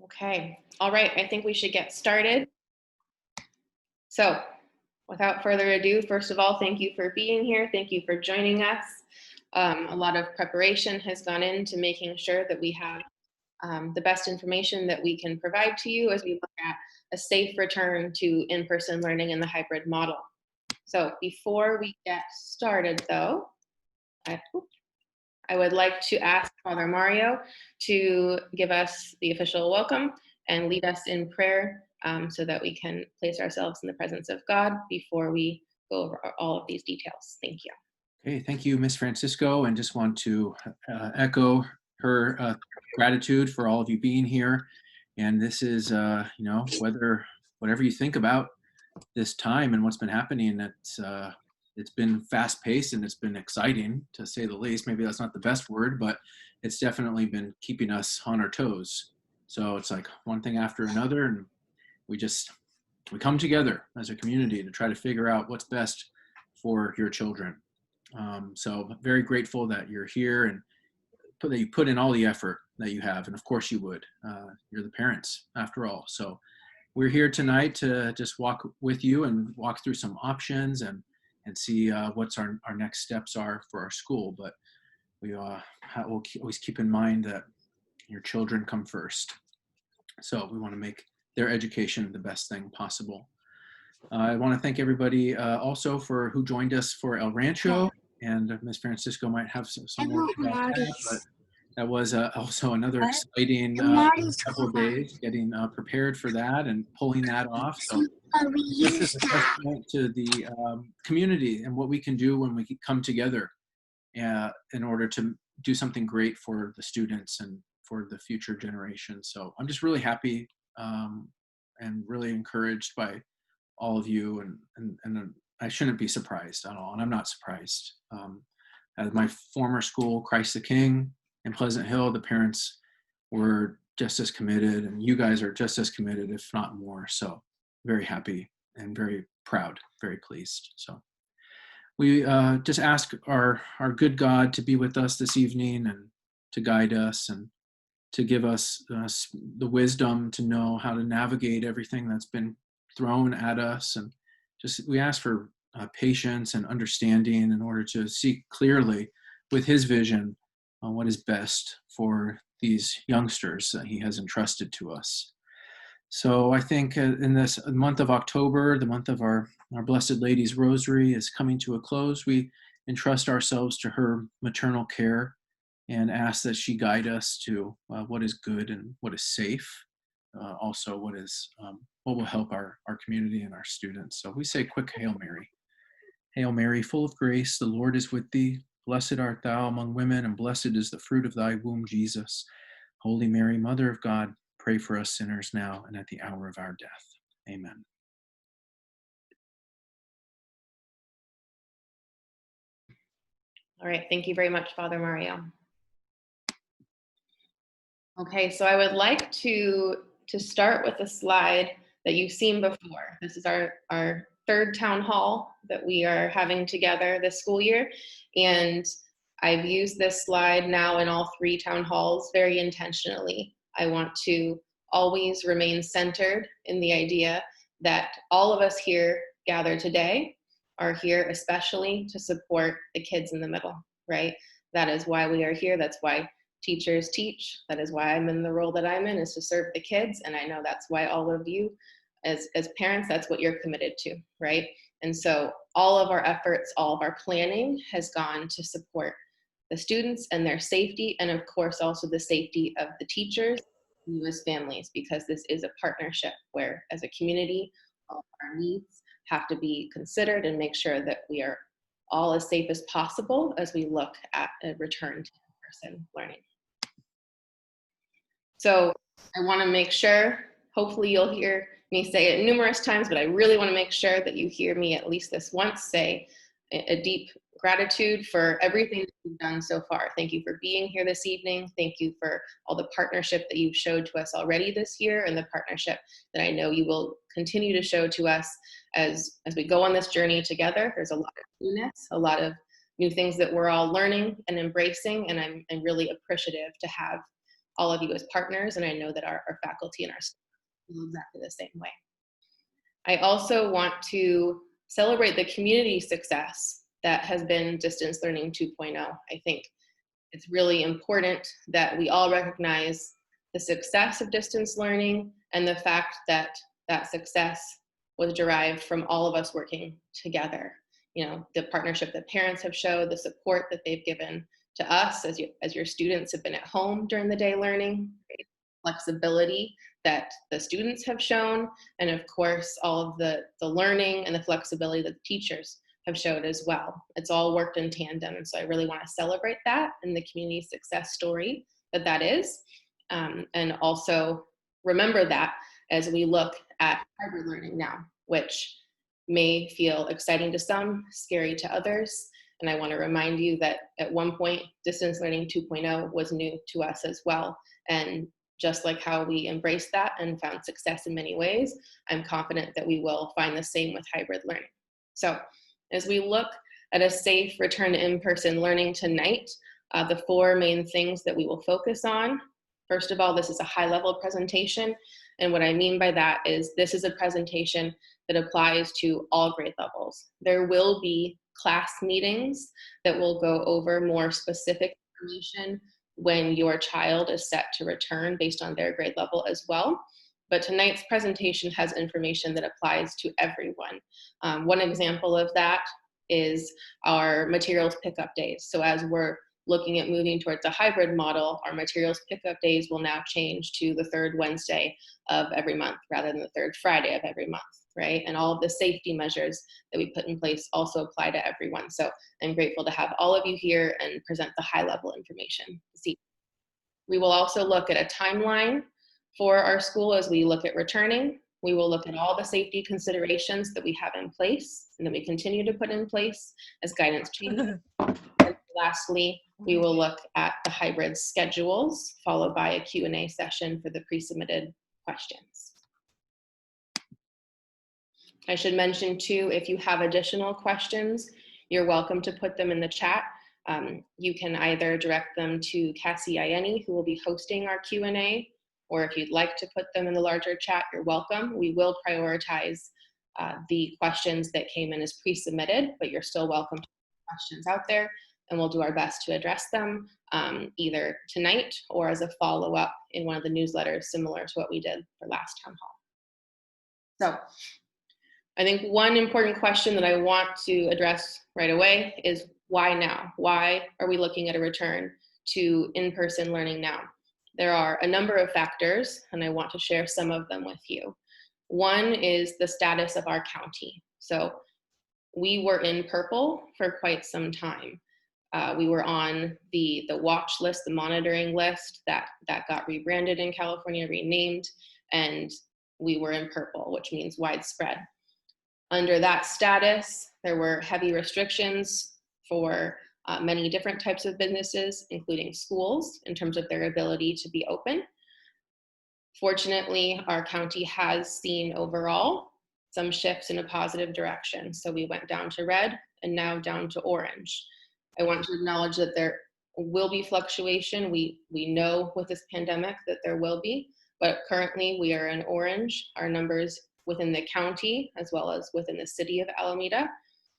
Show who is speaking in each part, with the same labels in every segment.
Speaker 1: Okay, all right, I think we should get started. So, without further ado, first of all, thank you for being here. Thank you for joining us. A lot of preparation has gone into making sure that we have the best information that we can provide to you as we look at a safe return to in-person learning in the hybrid model. So, before we get started, though, I would like to ask Father Mario to give us the official welcome and lead us in prayer so that we can place ourselves in the presence of God before we go over all of these details. Thank you.
Speaker 2: Okay, thank you, Ms. Francisco, and just want to echo her gratitude for all of you being here. And this is, whatever you think about this time and what's been happening, it's been fast-paced and it's been exciting, to say the least. Maybe that's not the best word, but it's definitely been keeping us on our toes. So it's like one thing after another, and we come together as a community to try to figure out what's best for your children. So very grateful that you're here and that you put in all the effort that you have. And of course you would. You're the parents after all. So we're here tonight to just walk with you and walk through some options and see what's our next steps are for our school. But we will always keep in mind that your children come first. So we want to make their education the best thing possible. I want to thank everybody also for who joined us for El Rancho, and Ms. Francisco might have some more about that, but that was also another exciting couple of days getting prepared for that and pulling that off. So this is a testament to the community and what we can do when we come together in order to do something great for the students and for the future generations. So I'm just really happy and really encouraged by all of you, and I shouldn't be surprised at all, and I'm not surprised. At my former school, Christ the King in Pleasant Hill, the parents were just as committed, and you guys are just as committed, if not more. So very happy and very proud, very pleased. So we just ask our good God to be with us this evening and to guide us and to give us the wisdom to know how to navigate everything that's been thrown at us. And just we ask for patience and understanding in order to see clearly with his vision on what is best for these youngsters that he has entrusted to us. So I think in this month of October, the month of our Blessed Lady's Rosary is coming to a close. We entrust ourselves to her maternal care and ask that she guide us to what is good and what is safe. Also what will help our community and our students. So we say quick Hail Mary. Hail Mary, full of grace, the Lord is with thee. Blessed art thou among women, and blessed is the fruit of thy womb, Jesus. Holy Mary, Mother of God, pray for us sinners now and at the hour of our death. Amen.
Speaker 1: All right, thank you very much, Father Mario. Okay, so I would like to start with a slide that you've seen before. This is our third town hall that we are having together this school year. And I've used this slide now in all three town halls very intentionally. I want to always remain centered in the idea that all of us here gathered today are here especially to support the kids in the middle, right? That is why we are here. That's why teachers teach. That is why I'm in the role that I'm in, is to serve the kids. And I know that's why all of you as parents, that's what you're committed to, right? And so all of our efforts, all of our planning has gone to support the students and their safety, and of course also the safety of the teachers, you as families, because this is a partnership where as a community, all of our needs have to be considered and make sure that we are all as safe as possible as we look at a return to in-person learning. So I want to make sure, hopefully you'll hear me say it numerous times, but I really want to make sure that you hear me at least this once say a deep gratitude for everything that you've done so far. Thank you for being here this evening. Thank you for all the partnership that you've showed to us already this year, and the partnership that I know you will continue to show to us as we go on this journey together. There's a lot of newness, a lot of new things that we're all learning and embracing, and I'm really appreciative to have all of you as partners, and I know that our faculty and our staff feel exactly the same way. I also want to celebrate the community success that has been Distance Learning 2.0. I think it's really important that we all recognize the success of distance learning and the fact that that success was derived from all of us working together. You know, the partnership that parents have showed, the support that they've given to us as your students have been at home during the day learning, flexibility that the students have shown, and of course, all of the learning and the flexibility that the teachers have showed as well. It's all worked in tandem, and so I really want to celebrate that and the community success story that is, and also remember that as we look at hybrid learning now, which may feel exciting to some, scary to others. And I want to remind you that at one point, Distance Learning 2.0 was new to us as well. And just like how we embraced that and found success in many ways, I'm confident that we will find the same with hybrid learning. So as we look at a safe return to in-person learning tonight, the 4 main things that we will focus on. First of all, this is a high-level presentation. And what I mean by that is this is a presentation that applies to all grade levels. There will be class meetings that will go over more specific information when your child is set to return based on their grade level as well. But tonight's presentation has information that applies to everyone. One example of that is our materials pickup days. So as we're looking at moving towards a hybrid model, our materials pickup days will now change to the 3rd Wednesday of every month rather than the 3rd Friday of every month, right? And all of the safety measures that we put in place also apply to everyone. So I'm grateful to have all of you here and present the high level information this evening. We will also look at a timeline for our school as we look at returning. We will look at all the safety considerations that we have in place and that we continue to put in place as guidance changes. And lastly, we will look at the hybrid schedules, followed by a Q&A session for the pre-submitted questions. I should mention too, if you have additional questions, you're welcome to put them in the chat. You can either direct them to Cassie Ianni, who will be hosting our Q&A, or if you'd like to put them in the larger chat, you're welcome. We will prioritize the questions that came in as pre-submitted, but you're still welcome to put questions out there, and we'll do our best to address them either tonight or as a follow-up in one of the newsletters similar to what we did for last town hall. So I think one important question that I want to address right away is why now? Why are we looking at a return to in-person learning now? There are a number of factors, and I want to share some of them with you. One is the status of our county. So we were in purple for quite some time. We were on the watch list, the monitoring list that got rebranded in California, renamed, and we were in purple, which means widespread. Under that status, there were heavy restrictions for many different types of businesses, including schools, in terms of their ability to be open. Fortunately, our county has seen overall some shifts in a positive direction. So we went down to red and now down to orange. I want to acknowledge that there will be fluctuation. We know with this pandemic that there will be, but currently we are in orange. Our numbers within the county, as well as within the city of Alameda,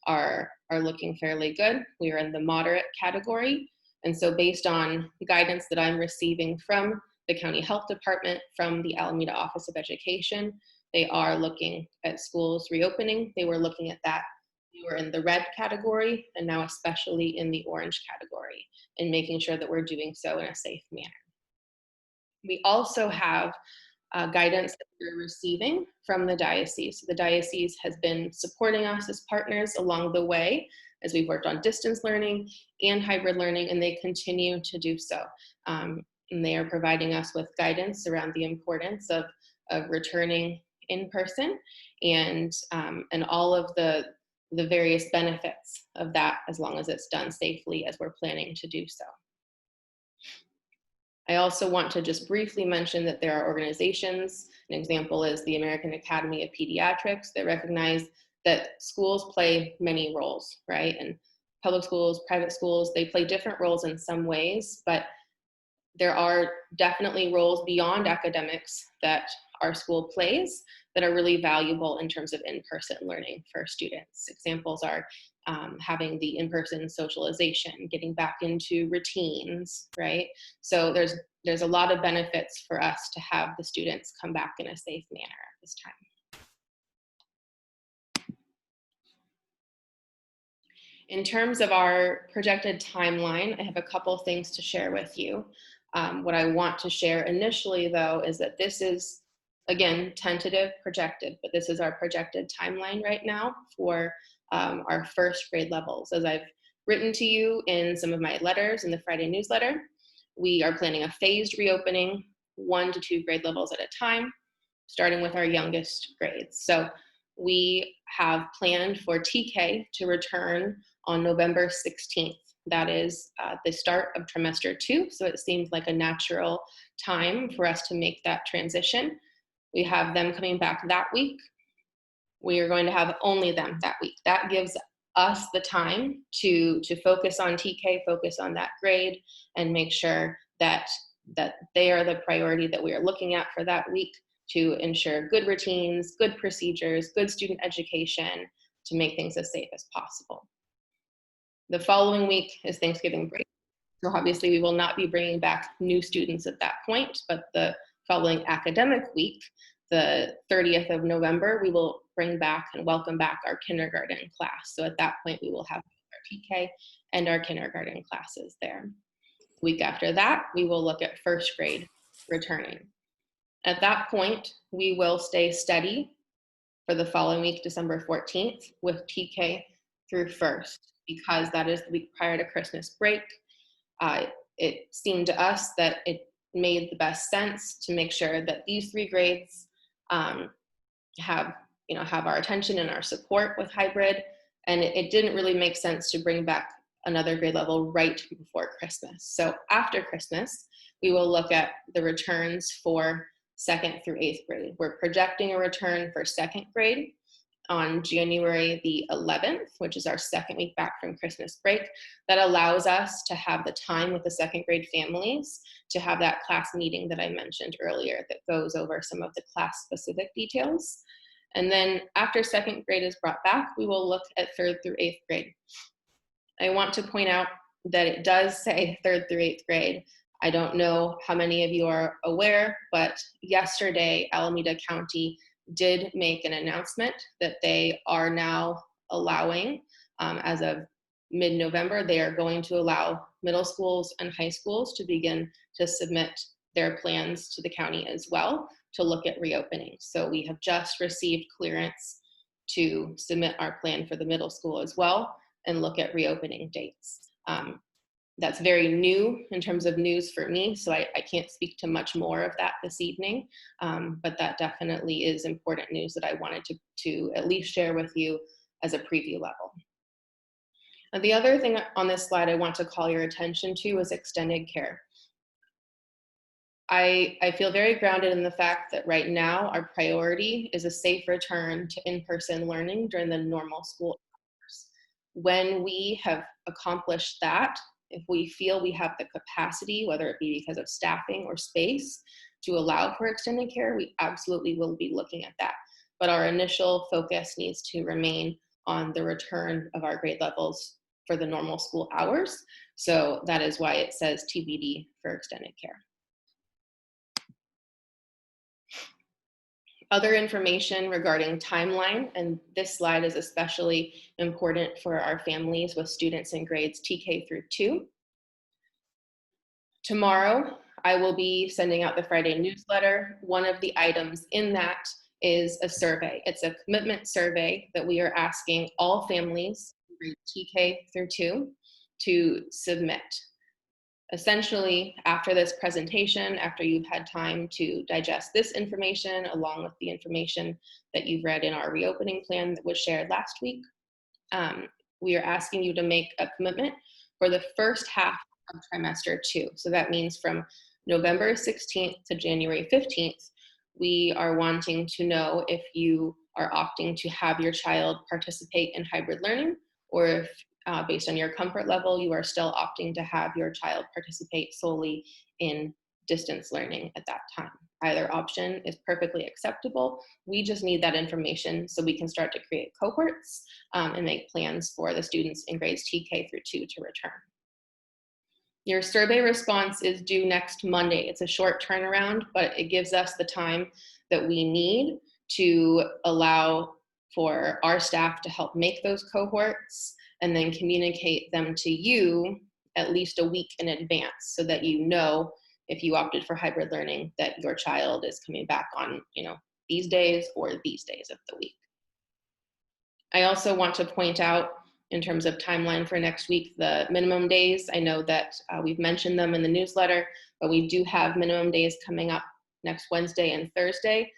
Speaker 1: are looking fairly good. We are in the moderate category. And so based on guidance that I'm receiving from the county health department, from the Alameda Office of Education, they are looking at schools reopening. They were looking at that. We were in the red category and now especially in the orange category, and making sure that we're doing so in a safe manner. We also have guidance that we're receiving from the diocese. So the diocese has been supporting us as partners along the way as we've worked on distance learning and hybrid learning, and they continue to do so. And they are providing us with guidance around the importance of returning in person and all of the various benefits of that, as long as it's done safely as we're planning to do so. I also want to just briefly mention that there are organizations, an example is the American Academy of Pediatrics, that recognize that schools play many roles, right? And public schools, private schools, they play different roles in some ways, but there are definitely roles beyond academics that our school plays that are really valuable in terms of in-person learning for students. Examples are having the in-person socialization, getting back into routines, right? So there's a lot of benefits for us to have the students come back in a safe manner at this time. In terms of our projected timeline, I have a couple things to share with you. What I want to share initially, though, is that this is, again, tentative, projected, but this is our projected timeline right now for our first grade levels. As I've written to you in some of my letters in the Friday newsletter, we are planning a phased reopening, 1 to 2 grade levels at a time, starting with our youngest grades. So we have planned for TK to return on November 16th. That is the start of trimester 2, so it seemed like a natural time for us to make that transition. We have them coming back that week. We are going to have only them that week. That gives us the time to focus on TK, focus on that grade, and make sure that they are the priority that we are looking at for that week, to ensure good routines, good procedures, good student education, to make things as safe as possible. The following week is Thanksgiving break. So obviously we will not be bringing back new students at that point, but the following academic week, the 30th of November, we will bring back and welcome back our kindergarten class. So at that point, we will have our TK and our kindergarten classes there. The week after that, we will look at first grade returning. At that point, we will stay steady for the following week, December 14th, with TK through first, because that is the week prior to Christmas break. It seemed to us that it made the best sense to make sure that these 3 grades have our attention and our support with hybrid, and it didn't really make sense to bring back another grade level right before Christmas. So after Christmas, we will look at the returns for 2nd through 8th grade. We're projecting a return for 2nd grade on January the 11th, which is our 2nd week back from Christmas break. That allows us to have the time with the 2nd grade families to have that class meeting that I mentioned earlier that goes over some of the class specific details. And then after 2nd grade is brought back, we will look at 3rd through 8th grade. I want to point out that it does say 3rd through 8th grade. I don't know how many of you are aware, but yesterday Alameda County did make an announcement that they are now allowing, as of mid-November, they are going to allow middle schools and high schools to begin to submit their plans to the county as well to look at reopening. So we have just received clearance to submit our plan for the middle school as well and look at reopening dates. That's very new in terms of news for me, so I can't speak to much more of that this evening, but that definitely is important news that I wanted to at least share with you as a preview level. And the other thing on this slide I want to call your attention to is extended care. I feel very grounded in the fact that right now our priority is a safe return to in-person learning during the normal school hours. When we have accomplished that, if we feel we have the capacity, whether it be because of staffing or space, to allow for extended care, we absolutely will be looking at that. But our initial focus needs to remain on the return of our grade levels for the normal school hours. So that is why it says TBD for extended care. Other information regarding timeline, and this slide is especially important for our families with students in grades TK through 2. Tomorrow, I will be sending out the Friday newsletter. One of the items in that is a survey. It's a commitment survey that we are asking all families in grades TK through 2 to submit. Essentially, after this presentation, after you've had time to digest this information, along with the information that you've read in our reopening plan that was shared last week, we are asking you to make a commitment for the first half of trimester 2. So that means from November 16th to January 15th, we are wanting to know if you are opting to have your child participate in hybrid learning, or if based on your comfort level, you are still opting to have your child participate solely in distance learning at that time. Either option is perfectly acceptable. We just need that information so we can start to create cohorts and make plans for the students in grades TK through 2 to return. Your survey response is due next Monday. It's a short turnaround, but it gives us the time that we need to allow for our staff to help make those cohorts and then communicate them to you at least a week in advance so that you know if you opted for hybrid learning that your child is coming back on, these days or these days of the week. I also want to point out in terms of timeline for next week, the minimum days. I know that we've mentioned them in the newsletter, but we do have minimum days coming up next Wednesday and Thursday.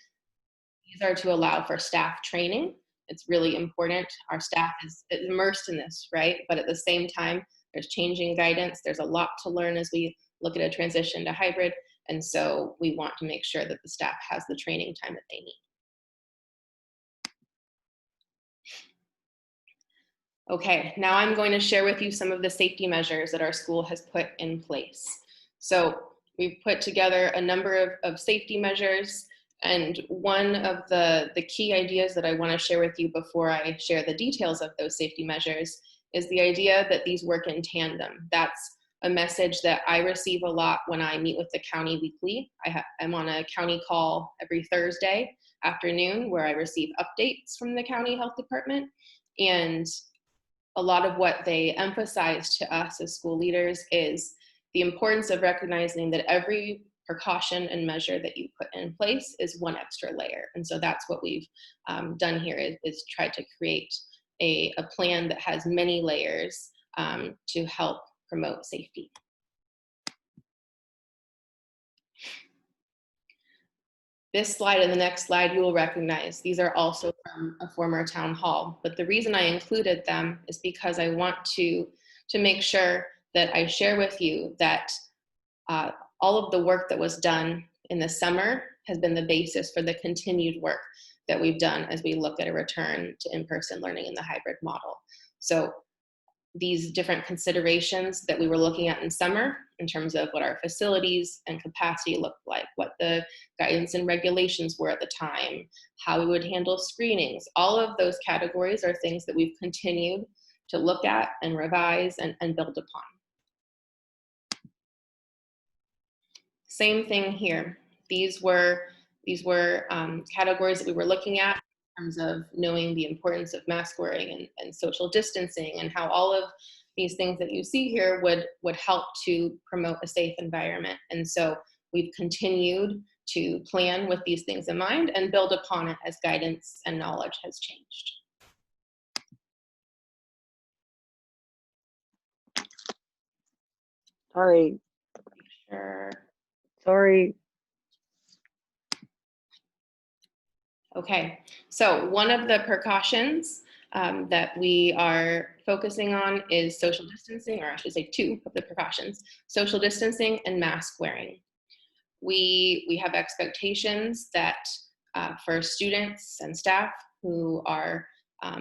Speaker 1: These are to allow for staff training. It's really important. Our staff is immersed in this, right? But at the same time, there's changing guidance. There's a lot to learn as we look at a transition to hybrid. And so we want to make sure that the staff has the training time that they need. Okay, now I'm going to share with you some of the safety measures that our school has put in place. So we've put together a number of safety measures, and one of the key ideas that I want to share with you before I share the details of those safety measures is the idea that these work in tandem. That's a message that I receive a lot when I meet with the county weekly. I'm on a county call every Thursday afternoon where I receive updates from the county health department, and a lot of what they emphasize to us as school leaders is the importance of recognizing that every precaution and measure that you put in place is one extra layer. And so that's what we've done here is try to create a plan that has many layers to help promote safety. This slide and the next slide you will recognize. These are also from a former town hall, but the reason I included them is because I want to make sure that I share with you that all of the work that was done in the summer has been the basis for the continued work that we've done as we look at a return to in-person learning in the hybrid model. So these different considerations that we were looking at in summer in terms of what our facilities and capacity looked like, what the guidance and regulations were at the time, how we would handle screenings, all of those categories are things that we've continued to look at and revise and build upon. Same thing here. These were categories that we were looking at in terms of knowing the importance of mask wearing and social distancing and how all of these things that you see here would help to promote a safe environment. And so we've continued to plan with these things in mind and build upon it as guidance and knowledge has changed.
Speaker 3: Sorry.
Speaker 1: Sure.
Speaker 3: Sorry.
Speaker 1: Okay, so one of the precautions that we are focusing on is social distancing, or I should say two of the precautions, social distancing and mask wearing. We have expectations that for students and staff who are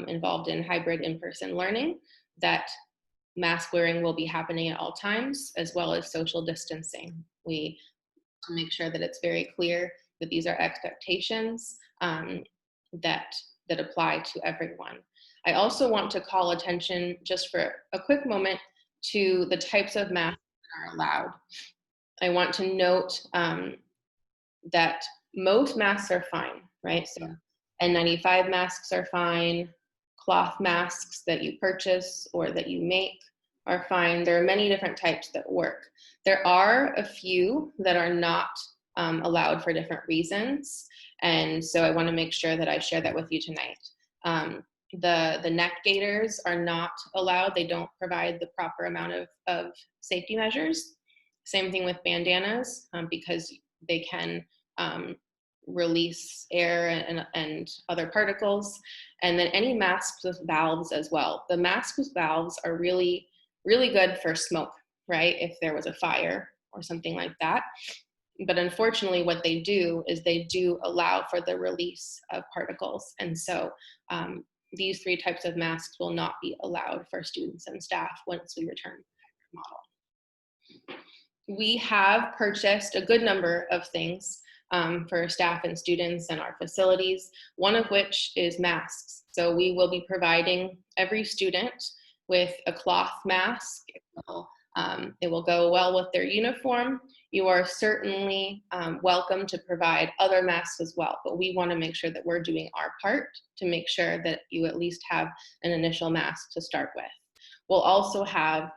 Speaker 1: involved in hybrid in-person learning, that mask wearing will be happening at all times, as well as social distancing. We to make sure that it's very clear that these are expectations that apply to everyone. I also want to call attention just for a quick moment to the types of masks that are allowed. I want to note that most masks are fine, right? So N95 masks are fine, cloth masks that you purchase or that you make are fine. There are many different types that work. There are a few that are not allowed for different reasons. And so I want to make sure that I share that with you tonight. The neck gaiters are not allowed. They don't provide the proper amount of safety measures. Same thing with bandanas because they can release air and other particles. And then any masks with valves as well. The masks with valves are really good for smoke, right? If there was a fire or something like that. But unfortunately, what they do is they do allow for the release of particles. And so these three types of masks will not be allowed for students and staff once we return to the model. We have purchased a good number of things for staff and students in our facilities, one of which is masks. So we will be providing every student with a cloth mask. It will go well with their uniform. You are certainly welcome to provide other masks as well, but we want to make sure that we're doing our part to make sure that you at least have an initial mask to start with. We'll also have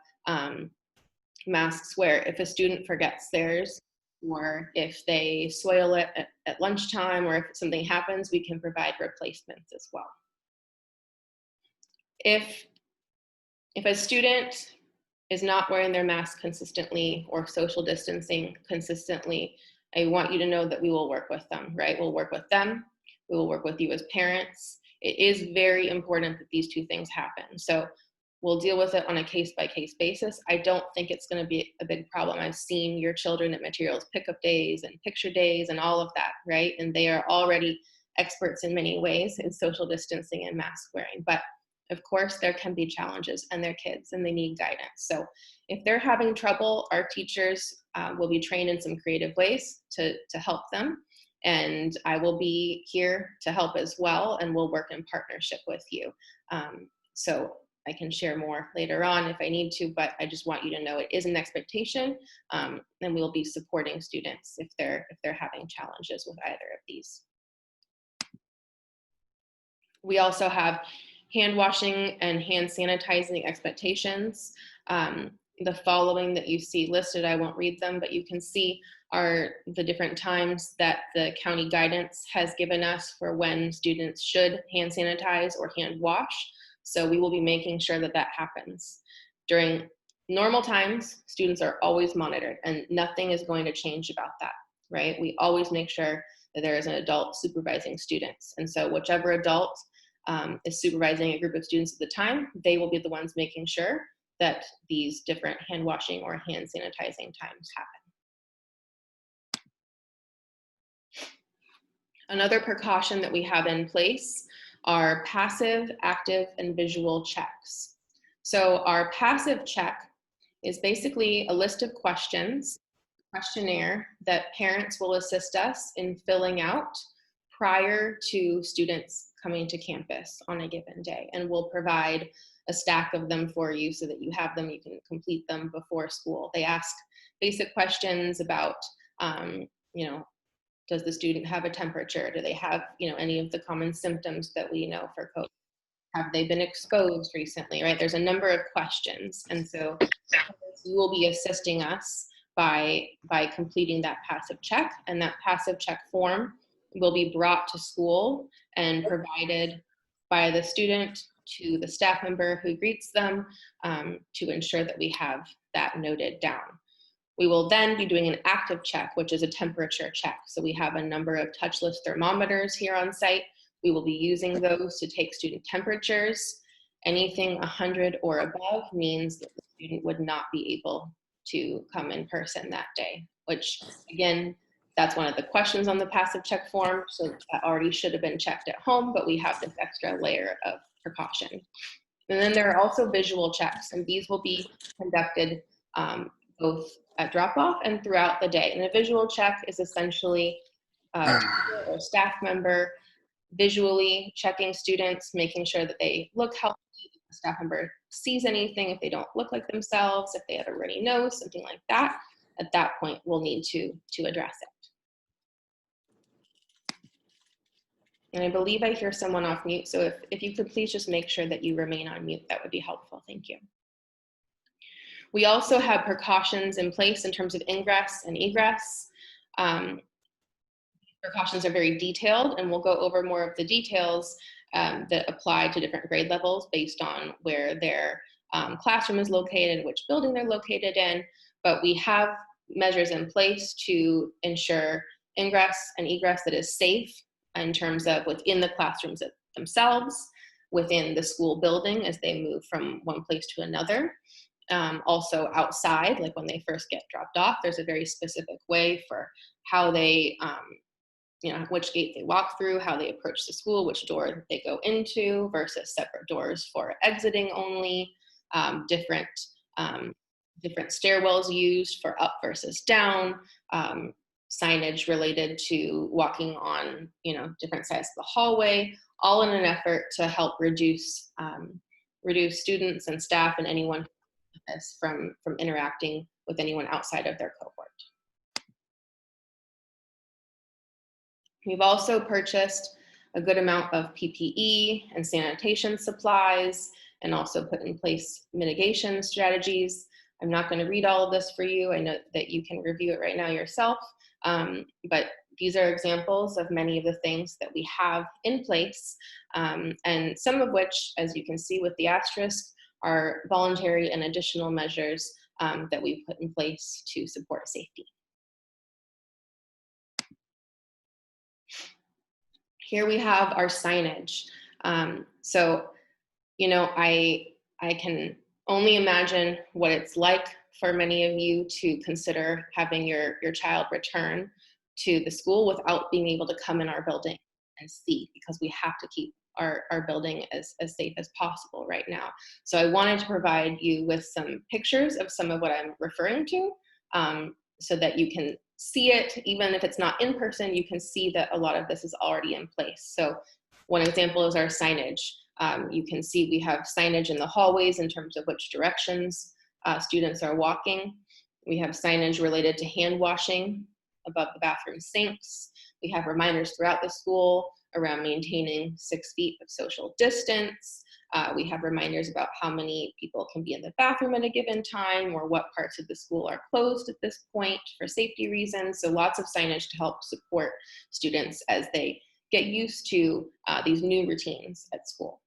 Speaker 1: masks where if a student forgets theirs, or if they soil it at lunchtime, or if something happens, we can provide replacements as well. If a student is not wearing their mask consistently or social distancing consistently, I want you to know that we will work with them, right? We'll work with them. We will work with you as parents. It is very important that these two things happen. So we'll deal with it on a case-by-case basis. I don't think it's going to be a big problem. I've seen your children at materials pickup days and picture days and all of that, right? And they are already experts in many ways in social distancing and mask wearing. But of course, there can be challenges, and they're kids and they need guidance. So if they're having trouble, our teachers will be trained in some creative ways to help them. And I will be here to help as well, and we'll work in partnership with you. So I can share more later on if I need to, but I just want you to know it is an expectation, and we'll be supporting students if they're having challenges with either of these. We also have hand washing and hand sanitizing expectations. The following that you see listed, I won't read them, but you can see are the different times that the county guidance has given us for when students should hand sanitize or hand wash. So we will be making sure that that happens. During normal times, students are always monitored, and nothing is going to change about that, right? We always make sure that there is an adult supervising students. And so whichever adult is supervising a group of students at the time, they will be the ones making sure that these different hand washing or hand sanitizing times happen. Another precaution that we have in place are passive, active, and visual checks. So our passive check is basically a list of questions, questionnaire that parents will assist us in filling out prior to students coming to campus on a given day. And we'll provide a stack of them for you so that you have them, you can complete them before school. They ask basic questions about, does the student have a temperature? Do they have, any of the common symptoms that we know for COVID? Have they been exposed recently, right? There's a number of questions. And so you will be assisting us by completing that passive check, and that passive check form will be brought to school and provided by the student to the staff member who greets them to ensure that we have that noted down. We will then be doing an active check, which is a temperature check. So we have a number of touchless thermometers here on site. We will be using those to take student temperatures. Anything 100 or above means that the student would not be able to come in person that day, which again, that's one of the questions on the passive check form. So that already should have been checked at home, but we have this extra layer of precaution. And then there are also visual checks, and these will be conducted both at drop-off and throughout the day. And a visual check is essentially a staff member visually checking students, making sure that they look healthy, if the staff member sees anything, if they don't look like themselves, if they have a runny nose, something like that. At that point, we'll need to address it. And I believe I hear someone off mute, so if you could please just make sure that you remain on mute, that would be helpful. Thank you. We also have precautions in place in terms of ingress and egress. Precautions are very detailed, and we'll go over more of the details that apply to different grade levels based on where their classroom is located, which building they're located in. But we have measures in place to ensure ingress and egress that is safe in terms of within the classrooms themselves, within the school building as they move from one place to another. Also outside, like when they first get dropped off, there's a very specific way for how they, which gate they walk through, how they approach the school, which door they go into versus separate doors for exiting only, different different stairwells used for up versus down, signage related to walking on, different sides of the hallway, all in an effort to help reduce students and staff and anyone from interacting with anyone outside of their cohort. We've also purchased a good amount of PPE and sanitation supplies, and also put in place mitigation strategies. I'm not going to read all of this for you. I know that you can review it right now yourself, but these are examples of many of the things that we have in place, and some of which, as you can see with the asterisk, are voluntary and additional measures that we've put in place to support safety. Here we have our signage. So, I can only imagine what it's like for many of you to consider having your child return to the school without being able to come in our building and see, because we have to keep our building as safe as possible right now. So I wanted to provide you with some pictures of some of what I'm referring to, so that you can see it. Even if it's not in person, you can see that a lot of this is already in place. So one example is our signage. You can see we have signage in the hallways in terms of which directions students are walking. We have signage related to hand washing above the bathroom sinks. We have reminders throughout the school around maintaining 6 feet of social distance. We have reminders about how many people can be in the bathroom at a given time, or what parts of the school are closed at this point for safety reasons. So lots of signage to help support students as they get used to these new routines at school.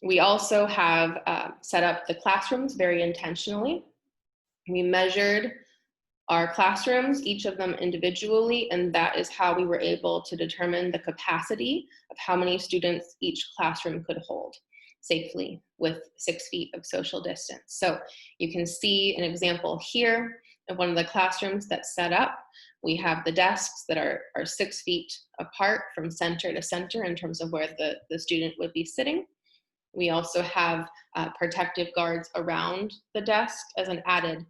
Speaker 1: We also have set up the classrooms very intentionally. We measured our classrooms, each of them individually, and that is how we were able to determine the capacity of how many students each classroom could hold safely with 6 feet of social distance. So you can see an example here of one of the classrooms that's set up. We have the desks that are 6 feet apart from center to center in terms of where the student would be sitting. We also have protective guards around the desk as an added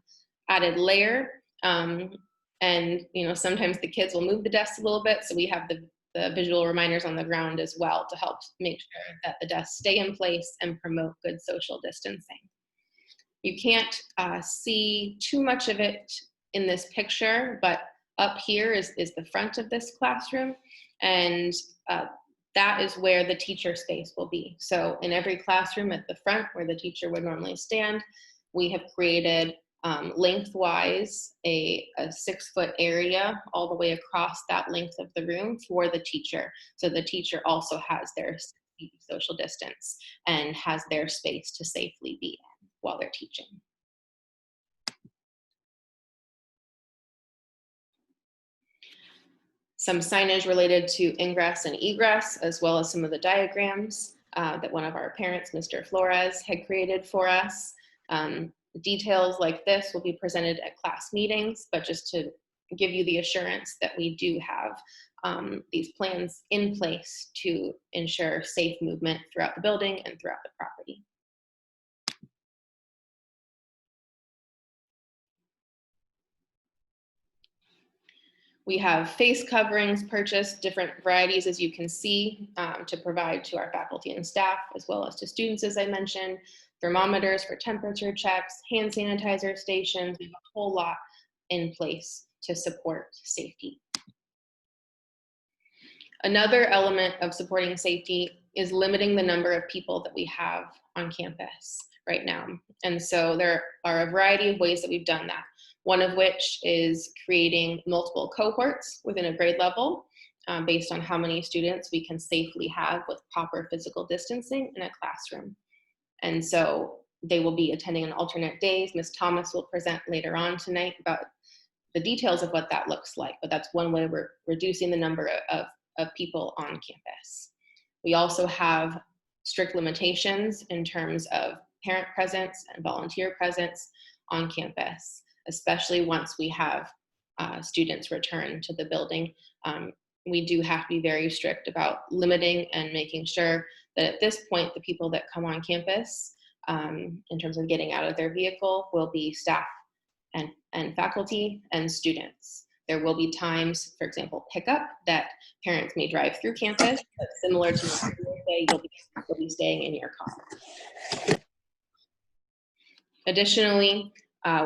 Speaker 1: layer. And sometimes the kids will move the desks a little bit, so we have the visual reminders on the ground as well to help make sure that the desks stay in place and promote good social distancing. You can't see too much of it in this picture, but up here is the front of this classroom, and that is where the teacher space will be. So in every classroom at the front where the teacher would normally stand, we have created lengthwise a 6-foot area all the way across that length of the room for the teacher. So the teacher also has their social distance and has their space to safely be in while they're teaching. Some signage related to ingress and egress, as well as some of the diagrams that one of our parents, Mr. Flores, had created for us. Details like this will be presented at class meetings, but just to give you the assurance that we do have these plans in place to ensure safe movement throughout the building and throughout the property. We have face coverings purchased, different varieties, as you can see, to provide to our faculty and staff, as well as to students, as I mentioned, thermometers for temperature checks, hand sanitizer stations. We have a whole lot in place to support safety. Another element of supporting safety is limiting the number of people that we have on campus right now. And so there are a variety of ways that we've done that. One of which is creating multiple cohorts within a grade level based on how many students we can safely have with proper physical distancing in a classroom. And so they will be attending on alternate days. Ms. Thomas will present later on tonight about the details of what that looks like, but that's one way we're reducing the number of people on campus. We also have strict limitations in terms of parent presence and volunteer presence on campus, especially once we have students return to the building. We do have to be very strict about limiting and making sure that at this point, the people that come on campus in terms of getting out of their vehicle will be staff and faculty and students. There will be times, for example, pickup, that parents may drive through campus, but similar to the day, you'll be staying in your car. Additionally,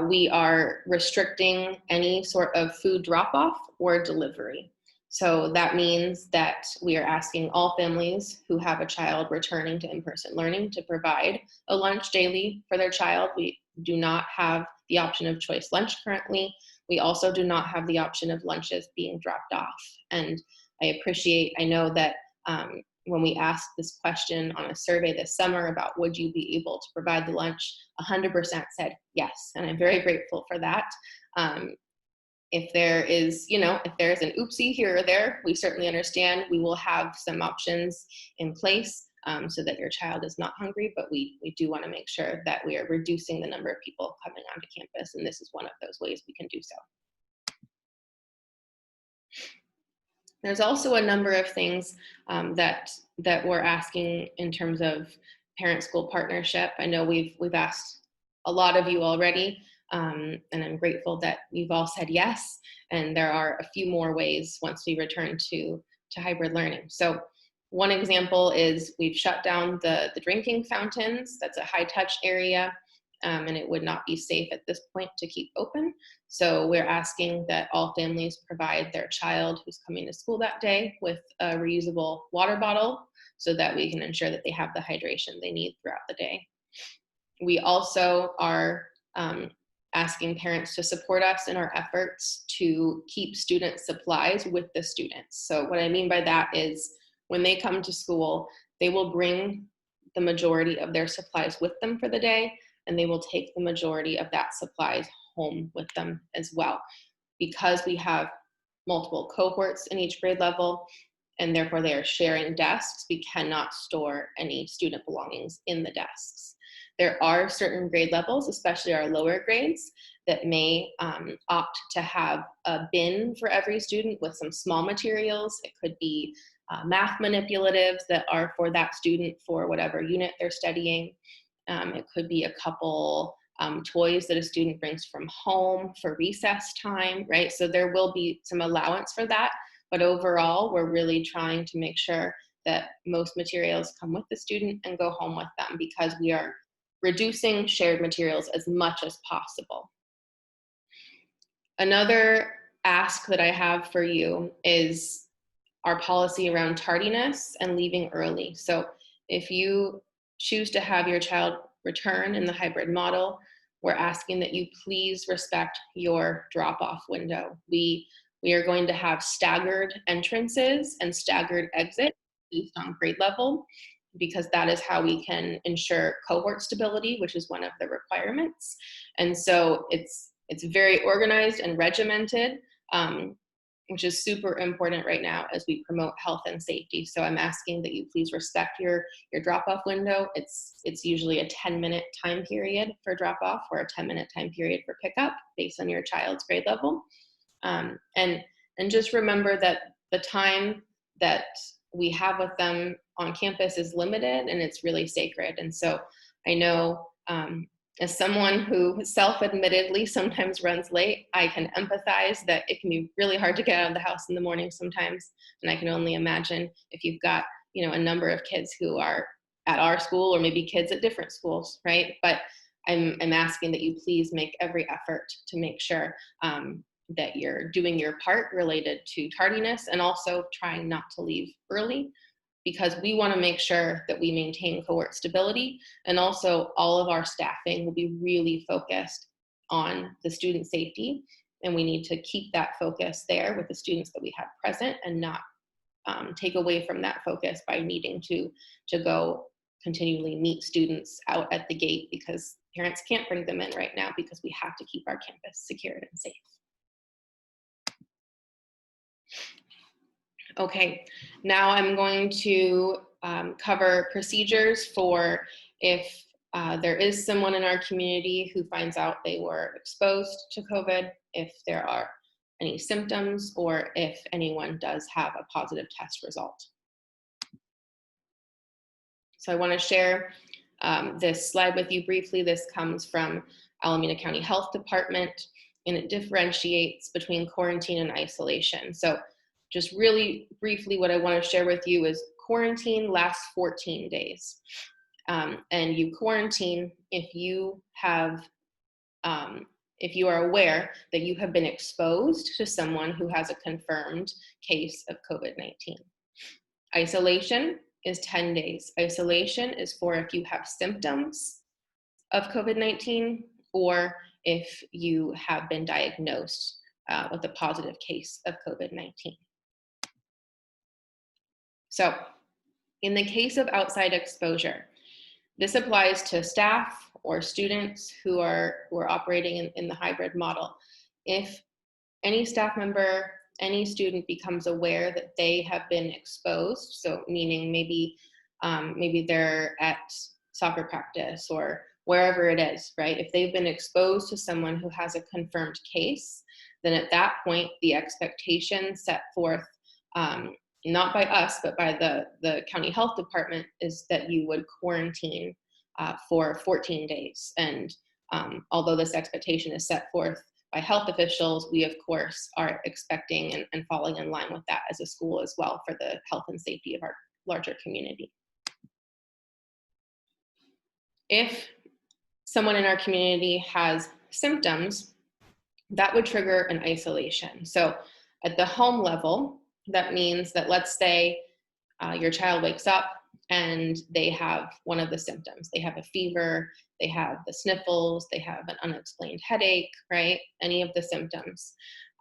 Speaker 1: we are restricting any sort of food drop-off or delivery. So that means that we are asking all families who have a child returning to in-person learning to provide a lunch daily for their child. We do not have the option of choice lunch currently. We also do not have the option of lunches being dropped off. And I know that when we asked this question on a survey this summer about would you be able to provide the lunch, 100% said yes. And I'm very grateful for that. If there is, if there's an oopsie here or there, we certainly understand. We will have some options in place so that your child is not hungry, but we do want to make sure that we are reducing the number of people coming onto campus, and this is one of those ways we can do so. There's also a number of things that we're asking in terms of parent-school partnership. I know we've asked a lot of you already, and I'm grateful that you've all said yes. And there are a few more ways once we return to hybrid learning. So one example is we've shut down the drinking fountains. That's a high-touch area, and it would not be safe at this point to keep open. So we're asking that all families provide their child who's coming to school that day with a reusable water bottle so that we can ensure that they have the hydration they need throughout the day. We also are asking parents to support us in our efforts to keep student supplies with the students. So what I mean by that is when they come to school, they will bring the majority of their supplies with them for the day, and they will take the majority of that supplies home with them as well. Because we have multiple cohorts in each grade level, and therefore they are sharing desks, we cannot store any student belongings in the desks. There are certain grade levels, especially our lower grades, that may opt to have a bin for every student with some small materials. It could be math manipulatives that are for that student for whatever unit they're studying. It could be a couple toys that a student brings from home for recess time, right? So there will be some allowance for that, but overall, we're really trying to make sure that most materials come with the student and go home with them, because we are reducing shared materials as much as possible. Another ask that I have for you is our policy around tardiness and leaving early. So if you choose to have your child return in the hybrid model, we're asking that you please respect your drop-off window. We are going to have staggered entrances and staggered exits based on grade level, because that is how we can ensure cohort stability, which is one of the requirements. And so it's very organized and regimented, which is super important right now as we promote health and safety. So I'm asking that you please respect your drop-off window. It's usually a 10-minute time period for drop-off or a 10-minute time period for pickup based on your child's grade level. And just remember that the time that we have with them on campus is limited and it's really sacred. And so I know as someone who self-admittedly sometimes runs late, I can empathize that it can be really hard to get out of the house in the morning sometimes. And I can only imagine if you've got, a number of kids who are at our school or maybe kids at different schools, right? But I'm asking that you please make every effort to make sure that you're doing your part related to tardiness and also trying not to leave early, because we want to make sure that we maintain cohort stability, and also all of our staffing will be really focused on the student safety, and we need to keep that focus there with the students that we have present and not take away from that focus by needing to go continually meet students out at the gate, because parents can't bring them in right now because we have to keep our campus secured and safe. Okay, now I'm going to cover procedures for if there is someone in our community who finds out they were exposed to COVID, if there are any symptoms, or if anyone does have a positive test result. So I want to share this slide with you briefly. This comes from Alameda County Health Department, and it differentiates between quarantine and isolation. So just really briefly, what I want to share with you is quarantine lasts 14 days. And you quarantine if you have, if you are aware that you have been exposed to someone who has a confirmed case of COVID-19. Isolation is 10 days. Isolation is for if you have symptoms of COVID-19 or if you have been diagnosed with a positive case of COVID-19. So in the case of outside exposure, this applies to staff or students who are operating in the hybrid model. If any staff member, any student becomes aware that they have been exposed, so meaning maybe they're at soccer practice or wherever it is, right? If they've been exposed to someone who has a confirmed case, then at that point, the expectation set forth, not by us, but by the county health department, is that you would quarantine for 14 days. And although this expectation is set forth by health officials, we of course are expecting and falling in line with that as a school as well for the health and safety of our larger community. If someone in our community has symptoms, that would trigger an isolation. So at the home level, that means that, let's say your child wakes up and they have one of the symptoms. They have a fever, they have the sniffles, they have an unexplained headache, right? Any of the symptoms.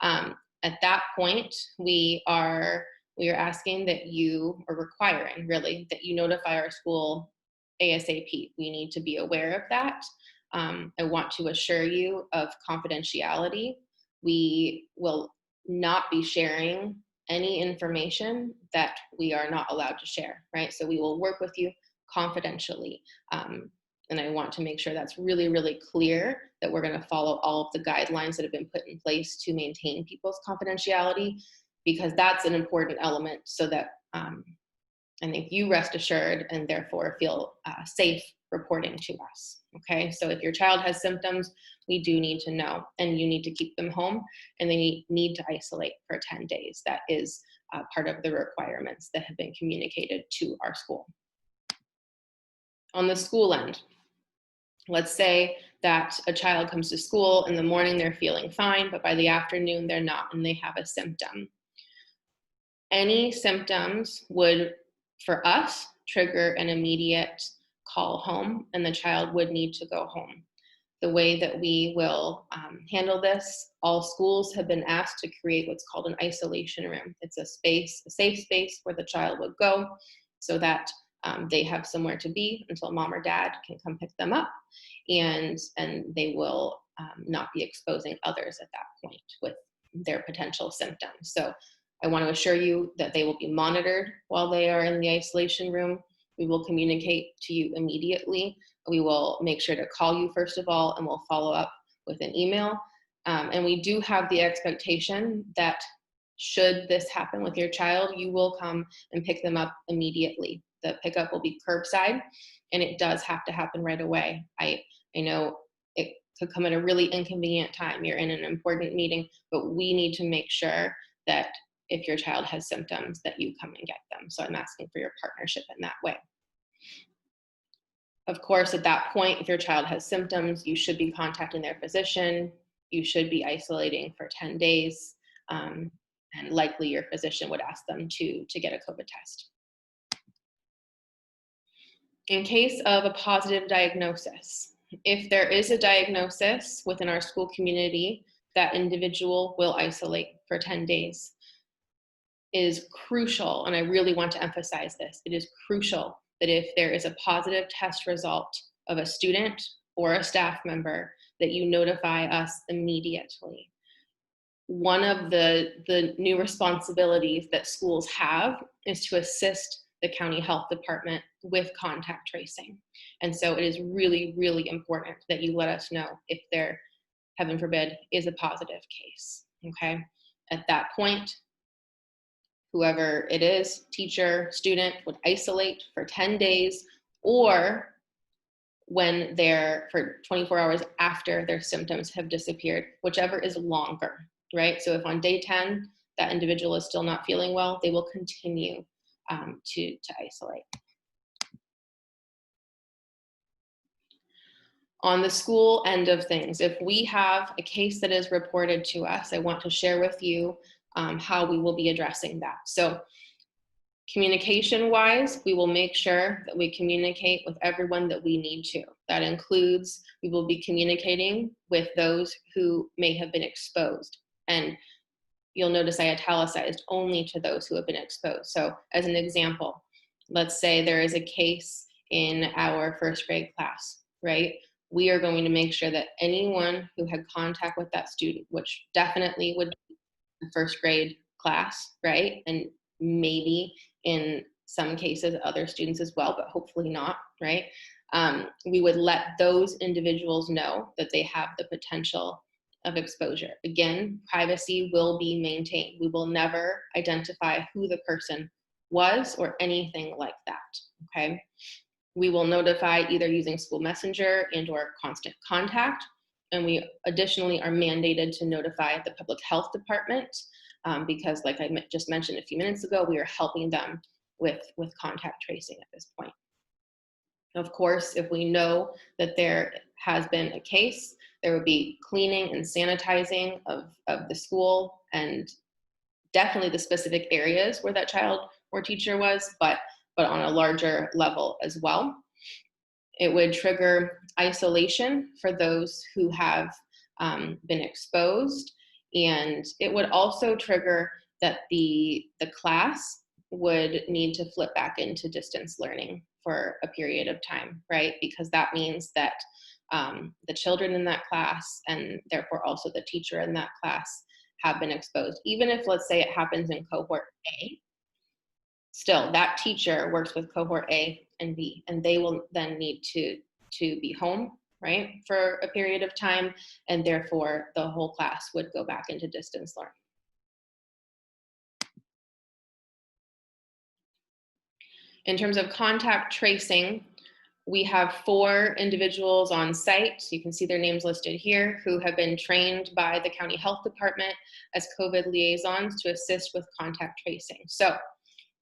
Speaker 1: At that point, we are asking that you, or requiring really, that you notify our school ASAP. We need to be aware of that. I want to assure you of confidentiality. We will not be sharing any information that we are not allowed to share, right? So we will work with you confidentially. And I want to make sure that's really, really clear that we're going to follow all of the guidelines that have been put in place to maintain people's confidentiality, because that's an important element so that I think you rest assured and therefore feel safe reporting to us. Okay, so if your child has symptoms, we do need to know, and you need to keep them home, and they need to isolate for 10 days. That is part of the requirements that have been communicated to our school. On the school end, let's say that a child comes to school in the morning, they're feeling fine, but by the afternoon they're not, and they have a symptom. Any symptoms would, for us, trigger an immediate call home, and the child would need to go home. The way that we will handle this, all schools have been asked to create what's called an isolation room. It's a space, a safe space where the child would go so that they have somewhere to be until mom or dad can come pick them up, and they will not be exposing others at that point with their potential symptoms. So I want to assure you that they will be monitored while they are in the isolation room. We will communicate to you immediately. We will make sure to call you first of all, and we'll follow up with an email. And we do have the expectation that should this happen with your child, you will come and pick them up immediately. The pickup will be curbside, and it does have to happen right away. I know it could come at a really inconvenient time. You're in an important meeting, but we need to make sure that if your child has symptoms, that you come and get them. So I'm asking for your partnership in that way. Of course, at that point, if your child has symptoms, you should be contacting their physician. You should be isolating for 10 days. And likely your physician would ask them to get a COVID test. In case of a positive diagnosis, if there is a diagnosis within our school community, that individual will isolate for 10 days. It is crucial, and I really want to emphasize this, it is crucial that if there is a positive test result of a student or a staff member, that you notify us immediately. One of the new responsibilities that schools have is to assist the county health department with contact tracing. And so it is really, really important that you let us know if there, heaven forbid, is a positive case, okay? At that point, whoever it is, teacher, student, would isolate for 10 days, or when they're for 24 hours after their symptoms have disappeared, whichever is longer, right? So if on day 10, that individual is still not feeling well, they will continue to isolate. On the school end of things, if we have a case that is reported to us, I want to share with you how we will be addressing that. So communication-wise, we will make sure that we communicate with everyone that we need to. That includes, we will be communicating with those who may have been exposed. And you'll notice I italicized only to those who have been exposed. So as an example, let's say there is a case in our first grade class, right? We are going to make sure that anyone who had contact with that student, which definitely would be the first grade class, right? And maybe in some cases other students as well, but hopefully not, right? We would let those individuals know that they have the potential of exposure. Again, privacy will be maintained. We will never identify who the person was or anything like that, okay? We will notify either using school messenger and or constant contact. And we additionally are mandated to notify the public health department because like I just mentioned a few minutes ago, we are helping them with contact tracing at this point. Of course, if we know that there has been a case, there would be cleaning and sanitizing of the school and definitely the specific areas where that child or teacher was, but on a larger level as well. It would trigger isolation for those who have been exposed. And it would also trigger that the class would need to flip back into distance learning for a period of time, right? Because that means that the children in that class and therefore also the teacher in that class have been exposed. Even if, let's say, it happens in cohort A, still that teacher works with cohort A and B, and they will then need to be home, right, for a period of time, and therefore the whole class would go back into distance learning. In terms of contact tracing, we have 4 individuals on site. You can see their names listed here who have been trained by the county health department as COVID liaisons to assist with contact tracing. So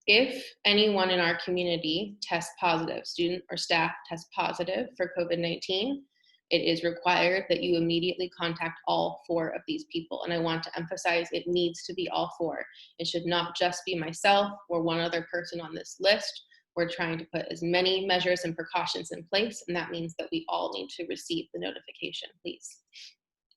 Speaker 1: if anyone in our community tests positive, student or staff test positive for COVID-19, it is required that you immediately contact all 4 of these people. And I want to emphasize it needs to be all 4. It should not just be myself or one other person on this list. We're trying to put as many measures and precautions in place, and that means that we all need to receive the notification, please.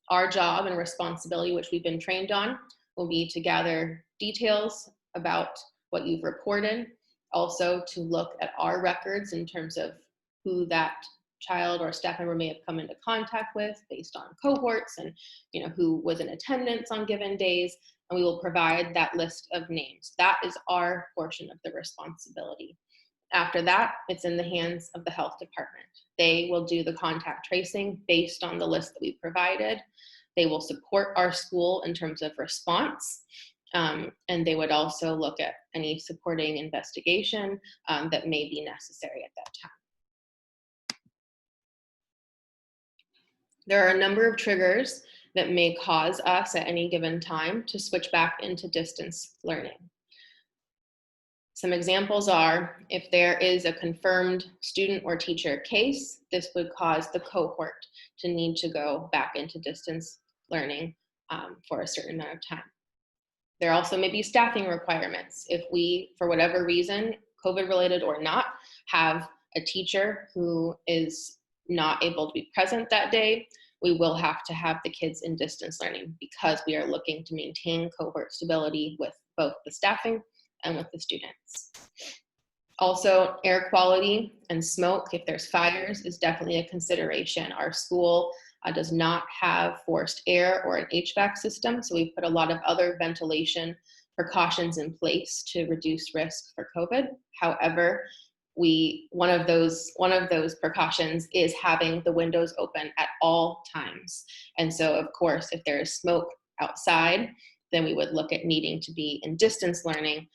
Speaker 1: Our job and responsibility, which we've been trained on, will be to gather details about what you've reported, also to look at our records in terms of who that child or staff member may have come into contact with based on cohorts and who was in attendance on given days, and we will provide that list of names. That is our portion of the responsibility. After that, it's in the hands of the health department. They will do the contact tracing based on the list that we provided. They will support our school in terms of response. And they would also look at any supporting investigation that may be necessary at that time. There are a number of triggers that may cause us at any given time to switch back into distance learning. Some examples are, if there is a confirmed student or teacher case, this would cause the cohort to need to go back into distance learning for a certain amount of time. There also may be staffing requirements. If we, for whatever reason, COVID related or not, have a teacher who is not able to be present that day, we will have to have the kids in distance learning because we are looking to maintain cohort stability with both the staffing and with the students. Also, air quality and smoke, if there's fires, is definitely a consideration. Our school does not have forced air or an HVAC system, so we've put a lot of other ventilation precautions in place to reduce risk for COVID. However, one of those precautions is having the windows open at all times. And so, of course, if there is smoke outside, then we would look at needing to be in distance learning,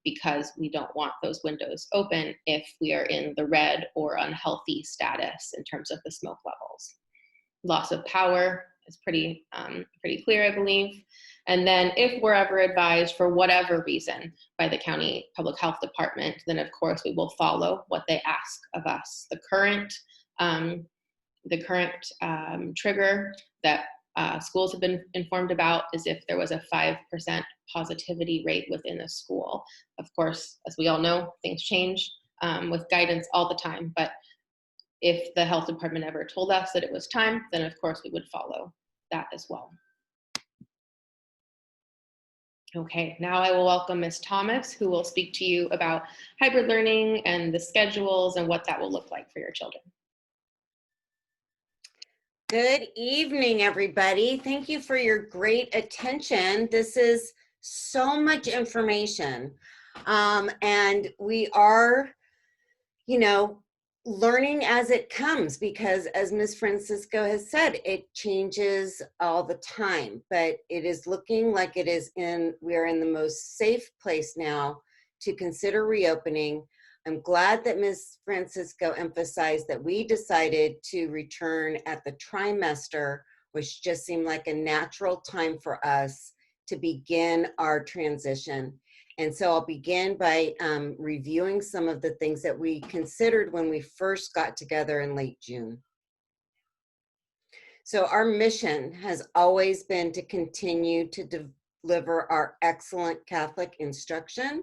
Speaker 1: because we don't want those windows open if we are in the red or unhealthy status in terms of the smoke levels. Loss of power is pretty clear, I believe. And then if we're ever advised for whatever reason by the county public health department, then of course we will follow what they ask of us. The current trigger that schools have been informed about is if there was a 5% positivity rate within a school. Of course, as we all know, things change with guidance all the time, but if the health department ever told us that it was time, then of course we would follow that as well. Okay, now I will welcome Ms. Thomas, who will speak to you about hybrid learning and the schedules and what that will look like for your children.
Speaker 3: Good evening, everybody. Thank you for your great attention. This is so much information. And we are, learning as it comes, because as Ms. Francisco has said, it changes all the time, but it is looking like we are in the most safe place now to consider reopening. I'm glad that Ms. Francisco emphasized that we decided to return at the trimester, which just seemed like a natural time for us to begin our transition. And so I'll begin by reviewing some of the things that we considered when we first got together in late June. So our mission has always been to continue to deliver our excellent Catholic instruction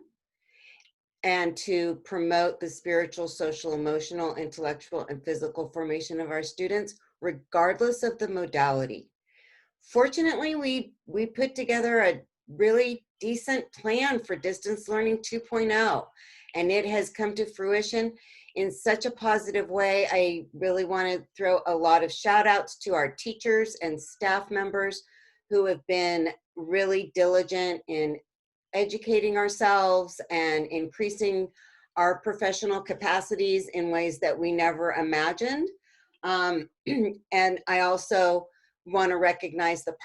Speaker 3: and to promote the spiritual, social, emotional, intellectual, and physical formation of our students, regardless of the modality. Fortunately, we put together a really decent plan for distance learning 2.0, and it has come to fruition in such a positive way. I really want to throw a lot of shout outs to our teachers and staff members who have been really diligent in educating ourselves and increasing our professional capacities in ways that we never imagined. And I also want to recognize the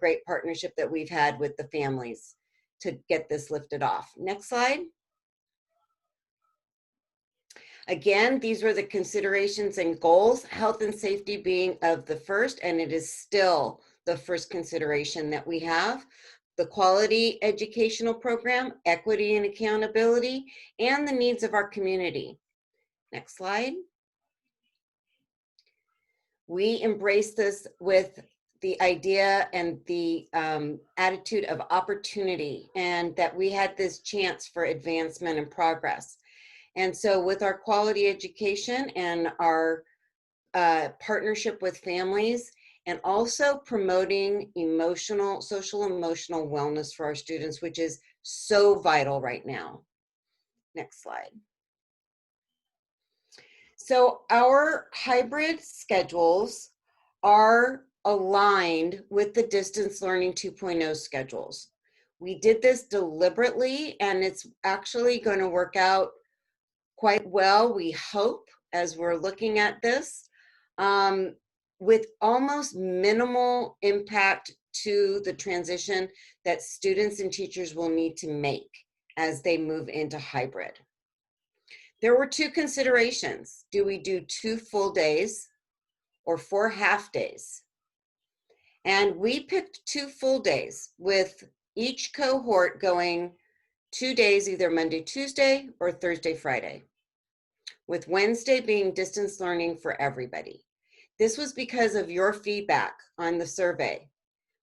Speaker 3: great partnership that we've had with the families to get this lifted off. Next slide. Again, these were the considerations and goals, health and safety being of the first, and it is still the first consideration that we have. The quality educational program, equity and accountability, and the needs of our community. Next slide. We embrace this with the idea and the attitude of opportunity, and that we had this chance for advancement and progress. And so with our quality education and our partnership with families, and also promoting social emotional wellness for our students, which is so vital right now. Next slide. So our hybrid schedules are aligned with the distance learning 2.0 schedules. We did this deliberately, and it's actually going to work out quite well, we hope, as we're looking at this. With almost minimal impact to the transition that students and teachers will need to make as they move into hybrid. There were two considerations. Do we do 2 full days or 4 half days? And we picked 2 full days, with each cohort going 2 days, either Monday, Tuesday, or Thursday, Friday, with Wednesday being distance learning for everybody. This was because of your feedback on the survey,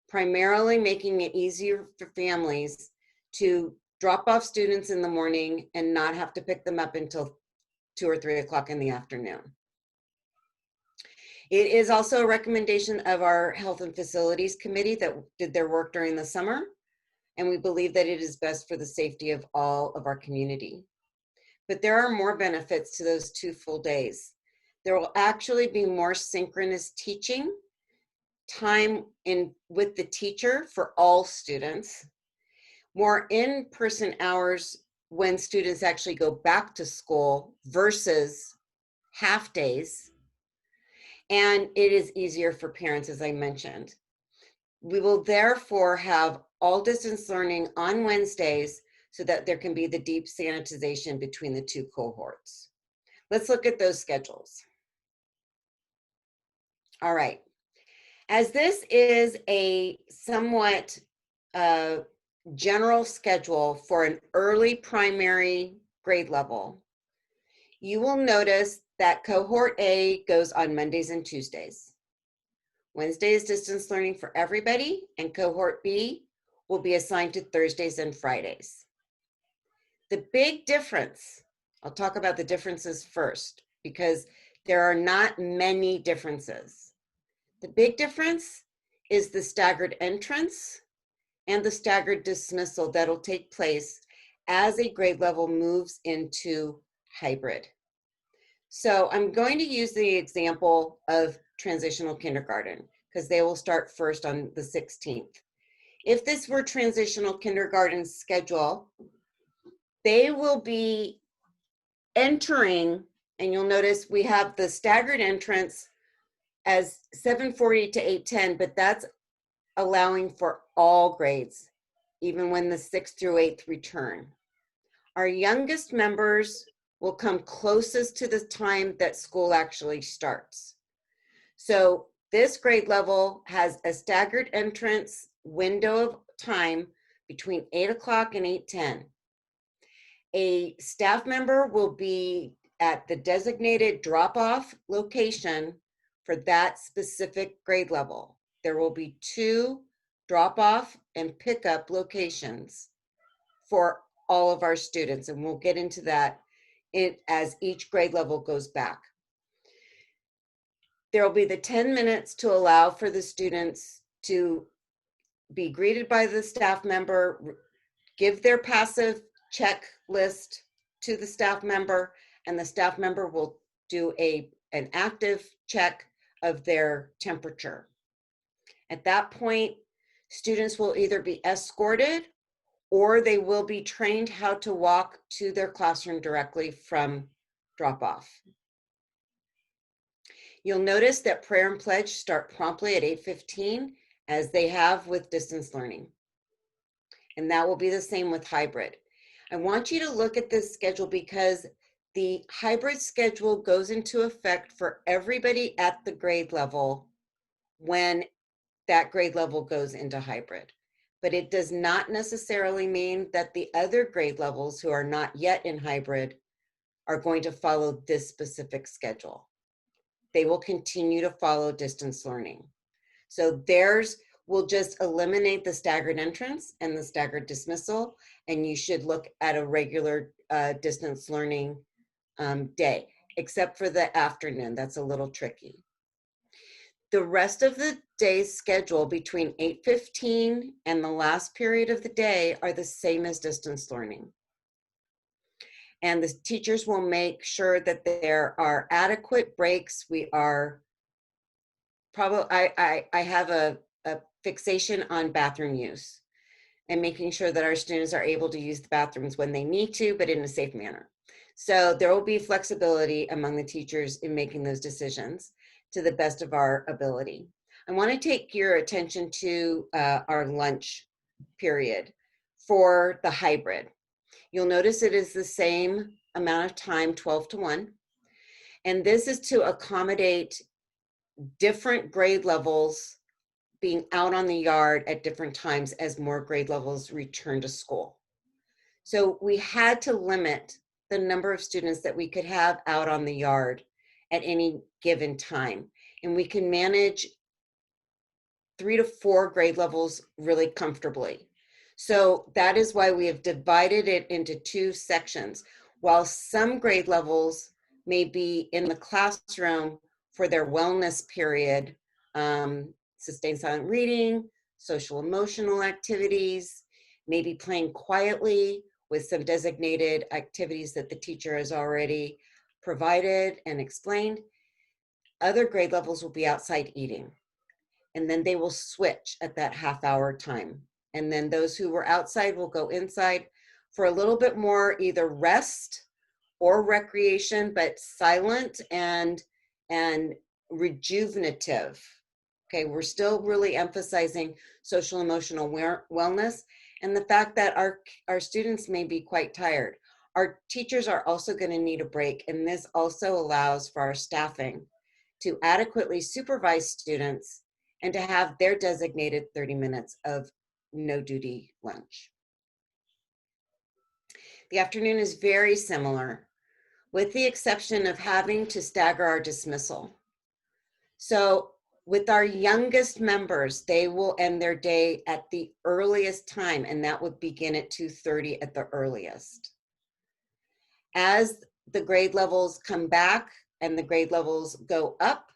Speaker 3: primarily making it easier for families to drop off students in the morning and not have to pick them up until 2 or 3 o'clock in the afternoon. It is also a recommendation of our Health and Facilities Committee that did their work during the summer, and we believe that it is best for the safety of all of our community. But there are more benefits to those 2 full days. There will actually be more synchronous teaching time with the teacher for all students, more in-person hours when students actually go back to school versus half days, and it is easier for parents, as I mentioned. We will therefore have all distance learning on Wednesdays so that there can be the deep sanitization between the two cohorts. Let's look at those schedules. All right. As this is a somewhat general schedule for an early primary grade level, you will notice that cohort A goes on Mondays and Tuesdays. Wednesday is distance learning for everybody, and cohort B will be assigned to Thursdays and Fridays. The big difference, I'll talk about the differences first because there are not many differences. The big difference is the staggered entrance and the staggered dismissal that'll take place as a grade level moves into hybrid. So I'm going to use the example of transitional kindergarten because they will start first on the 16th. If this were transitional kindergarten schedule, they will be entering, and you'll notice we have the staggered entrance as 7:40 to 8:10, but that's allowing for all grades, even when the 6th through 8th return. Our youngest members will come closest to the time that school actually starts. So this grade level has a staggered entrance window of time between 8 o'clock and 8:10. A staff member will be at the designated drop-off location for that specific grade level. There will be 2 drop-off and pickup locations for all of our students, and we'll get into that as each grade level goes back. There will be the 10 minutes to allow for the students to be greeted by the staff member, give their passive checklist to the staff member, and the staff member will do an active check of their temperature. At that point, students will either be escorted or they will be trained how to walk to their classroom directly from drop-off. You'll notice that prayer and pledge start promptly at 8:15, as they have with distance learning. And that will be the same with hybrid. I want you to look at this schedule because the hybrid schedule goes into effect for everybody at the grade level when that grade level goes into hybrid. But it does not necessarily mean that the other grade levels who are not yet in hybrid are going to follow this specific schedule. They will continue to follow distance learning. So theirs will just eliminate the staggered entrance and the staggered dismissal, and you should look at a regular distance learning day, except for the afternoon. That's a little tricky. The rest of the day's schedule between 8:15 and the last period of the day are the same as distance learning. And the teachers will make sure that there are adequate breaks. We are probably, I have a fixation on bathroom use and making sure that our students are able to use the bathrooms when they need to, but in a safe manner. So there will be flexibility among the teachers in making those decisions to the best of our ability. I want to take your attention to our lunch period for the hybrid. You'll notice it is the same amount of time, 12 to 1. And this is to accommodate different grade levels being out on the yard at different times as more grade levels return to school. So we had to limit the number of students that we could have out on the yard at any given time. And we can manage 3 to 4 grade levels really comfortably. So that is why we have divided it into 2 sections. While some grade levels may be in the classroom for their wellness period, sustained silent reading, social emotional activities, maybe playing quietly with some designated activities that the teacher has already provided and explained. Other grade levels will be outside eating. And then they will switch at that half-hour time. And then those who were outside will go inside for a little bit more either rest or recreation, but silent and rejuvenative Okay, we're still really emphasizing social emotional wellness and the fact that our students may be quite tired. Our teachers are also going to need a break, and this also allows for our staffing to adequately supervise students and to have their designated 30 minutes of no duty lunch. The afternoon is very similar, with the exception of having to stagger our dismissal. So with our youngest members, they will end their day at the earliest time, and that would begin at 2:30 at the earliest. As the grade levels come back and the grade levels go up,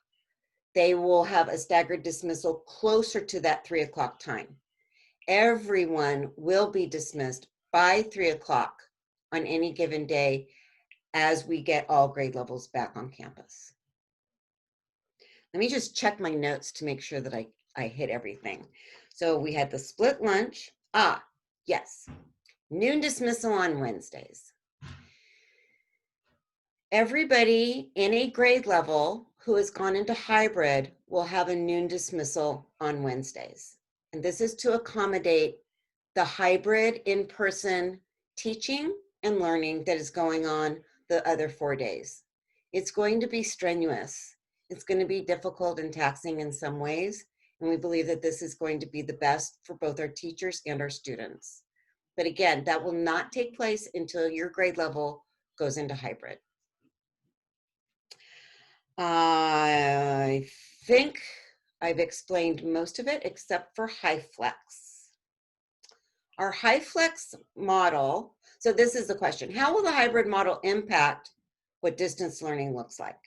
Speaker 3: they will have a staggered dismissal closer to that 3 o'clock time. Everyone will be dismissed by 3 o'clock on any given day as we get all grade levels back on campus. Let me just check my notes to make sure that I hit everything. So we had the split lunch. Yes. Noon dismissal on Wednesdays. Everybody in a grade level who has gone into hybrid will have a noon dismissal on Wednesdays. And this is to accommodate the hybrid in-person teaching and learning that is going on the other 4 days. It's going to be strenuous. It's going to be difficult and taxing in some ways. And we believe that this is going to be the best for both our teachers and our students. But again, that will not take place until your grade level goes into hybrid. I think I've explained most of it except for HighFlex. Our HighFlex model, so this is the question, how will the hybrid model impact what distance learning looks like?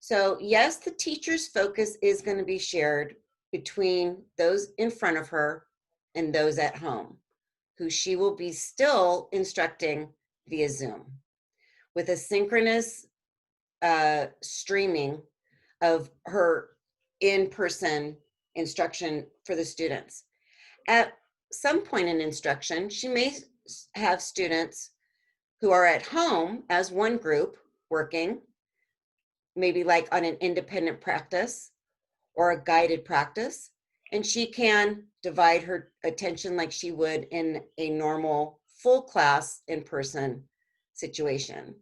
Speaker 3: So yes, the teacher's focus is going to be shared between those in front of her and those at home, who she will be still instructing via Zoom with a synchronous streaming of her in-person instruction for the students. At some point in instruction, she may have students who are at home as one group working, maybe like on an independent practice or a guided practice, and she can divide her attention like she would in a normal full class in-person situation.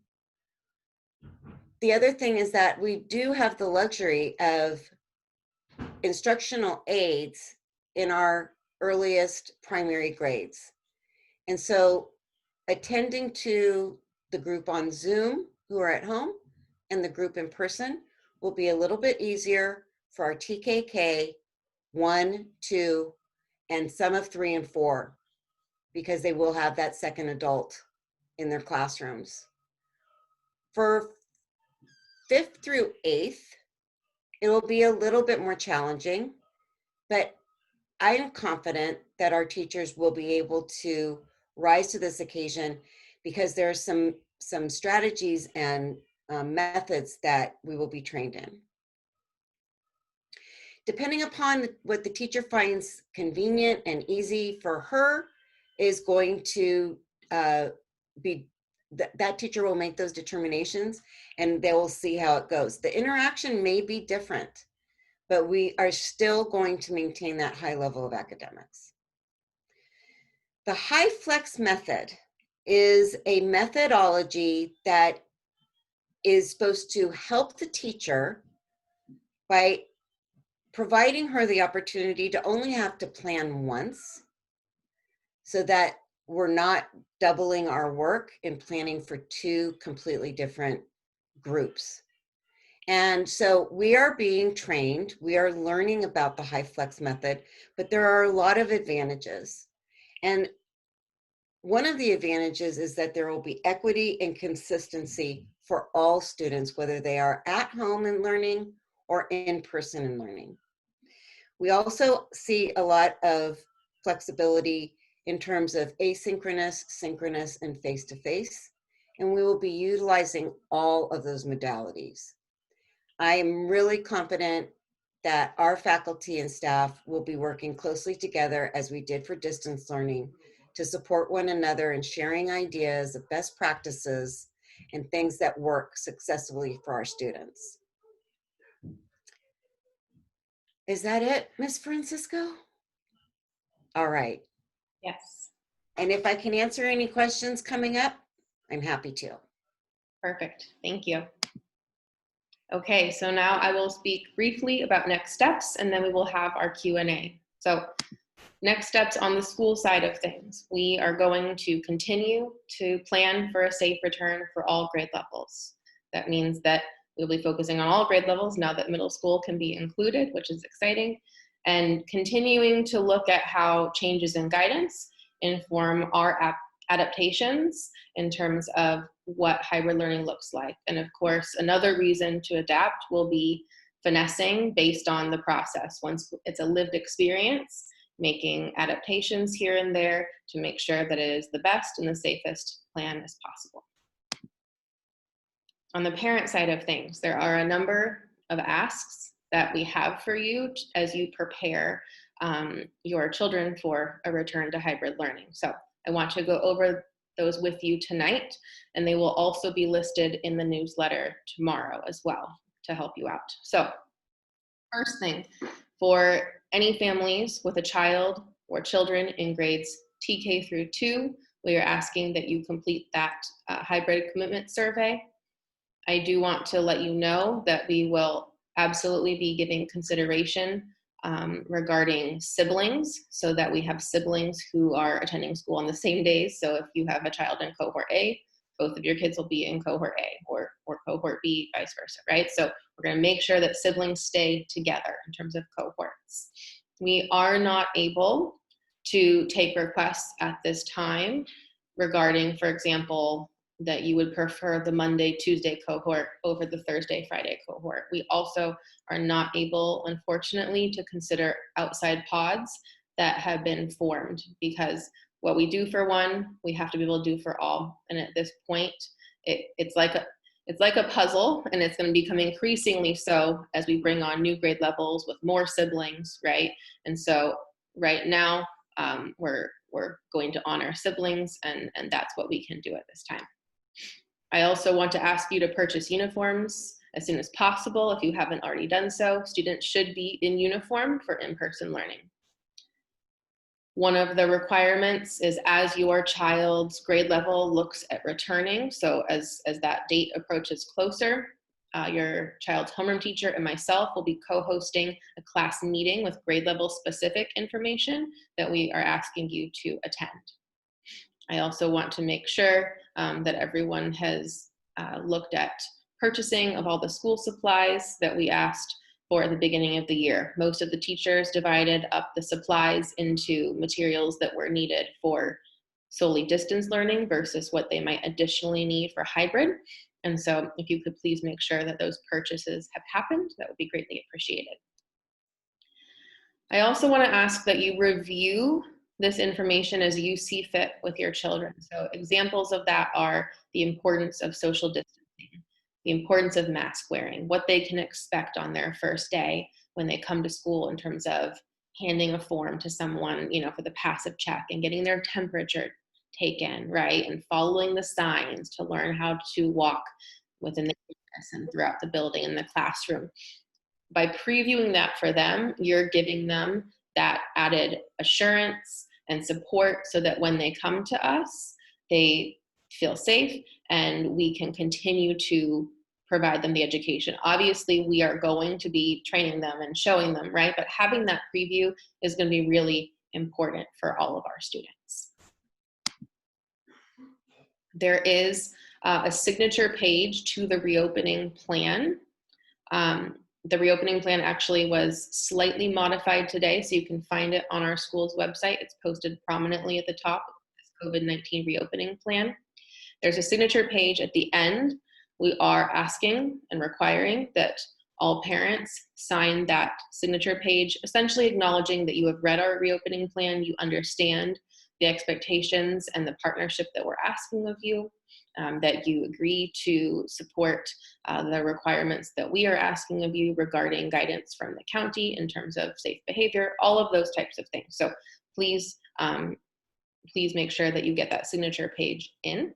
Speaker 3: The other thing is that we do have the luxury of instructional aids in our earliest primary grades. And so attending to the group on Zoom who are at home and the group in person will be a little bit easier for our TKK 1, 2, and some of 3 and 4, because they will have that second adult in their classrooms. For 5th through 8th, it will be a little bit more challenging, but I am confident that our teachers will be able to rise to this occasion, because there are some strategies and methods that we will be trained in. Depending upon what the teacher finds convenient and easy for her is going to be, that teacher will make those determinations and they will see how it goes. The interaction may be different, but we are still going to maintain that high level of academics. The HighFlex method is a methodology that is supposed to help the teacher by providing her the opportunity to only have to plan once, so that we're not doubling our work in planning for 2 completely different groups. And so we are being trained, we are learning about the HighFlex method, but there are a lot of advantages. And one of the advantages is that there will be equity and consistency for all students, whether they are at home and learning or in person and learning. We also see a lot of flexibility in terms of asynchronous, synchronous, and face-to-face, and we will be utilizing all of those modalities. I am really confident that our faculty and staff will be working closely together, as we did for distance learning, to support one another in sharing ideas of best practices and things that work successfully for our students. Is that it, Miss Francisco? All right.
Speaker 1: Yes,
Speaker 3: And if I can answer any questions coming up, I'm happy to.
Speaker 1: perfect. Thank you. Okay, so now I will speak briefly about next steps, and then we will have our Q&A. So next steps on the school side of things. We are going to continue to plan for a safe return for all grade levels. That means that we'll be focusing on all grade levels now that middle school can be included, which is exciting, and continuing to look at how changes in guidance inform our adaptations in terms of what hybrid learning looks like. And of course, another reason to adapt will be finessing based on the process. Once it's a lived experience, making adaptations here and there to make sure that it is the best and the safest plan as possible. On the parent side of things, there are a number of asks that we have for you as you prepare your children for a return to hybrid learning. So I want to go over those with you tonight, and they will also be listed in the newsletter tomorrow as well to help you out. So first thing, for any families with a child or children in grades TK through 2, we are asking that you complete that hybrid commitment survey. I do want to let you know that we will absolutely be giving consideration regarding siblings, so that we have siblings who are attending school on the same days. So if you have a child in cohort A, both of your kids will be in cohort A, or cohort B, vice versa, right? So we're going to make sure that siblings stay together in terms of cohorts. We are not able to take requests at this time regarding, for example, that you would prefer the Monday, Tuesday cohort over the Thursday, Friday cohort. We also are not able, unfortunately, to consider outside pods that have been formed, because what we do for one, we have to be able to do for all. And at this point, it's like a puzzle, and it's going to become increasingly so as we bring on new grade levels with more siblings, right? And so right now, we're going to honor siblings, and that's what we can do at this time. I also want to ask you to purchase uniforms as soon as possible if you haven't already done so. Students should be in uniform for in-person learning. One of the requirements is, as your child's grade level looks at returning, so as that date approaches closer, your child's homeroom teacher and myself will be co-hosting a class meeting with grade level specific information that we are asking you to attend. I also want to make sure that everyone has looked at purchasing of all the school supplies that we asked for at the beginning of the year. Most of the teachers divided up the supplies into materials that were needed for solely distance learning versus what they might additionally need for hybrid. And so if you could please make sure that those purchases have happened, that would be greatly appreciated. I also want to ask that you review this information as you see fit with your children. So examples of that are the importance of social distancing, the importance of mask wearing, what they can expect on their first day when they come to school in terms of handing a form to someone, for the passive check, and getting their temperature taken, right? And following the signs to learn how to walk within the campus and throughout the building in the classroom. By previewing that for them, you're giving them that added assurance and support so that when they come to us, they feel safe and we can continue to provide them the education. Obviously, we are going to be training them and showing them, right? But having that preview is going to be really important for all of our students. There is a signature page to the reopening plan. The reopening plan actually was slightly modified today, so you can find it on our school's website. It's posted prominently at the top, this COVID-19 reopening plan. There's a signature page at the end. We are asking and requiring that all parents sign that signature page, essentially acknowledging that you have read our reopening plan, you understand the expectations and the partnership that we're asking of you, that you agree to support the requirements that we are asking of you regarding guidance from the county in terms of safe behavior, all of those types of things. So please, please make sure that you get that signature page in.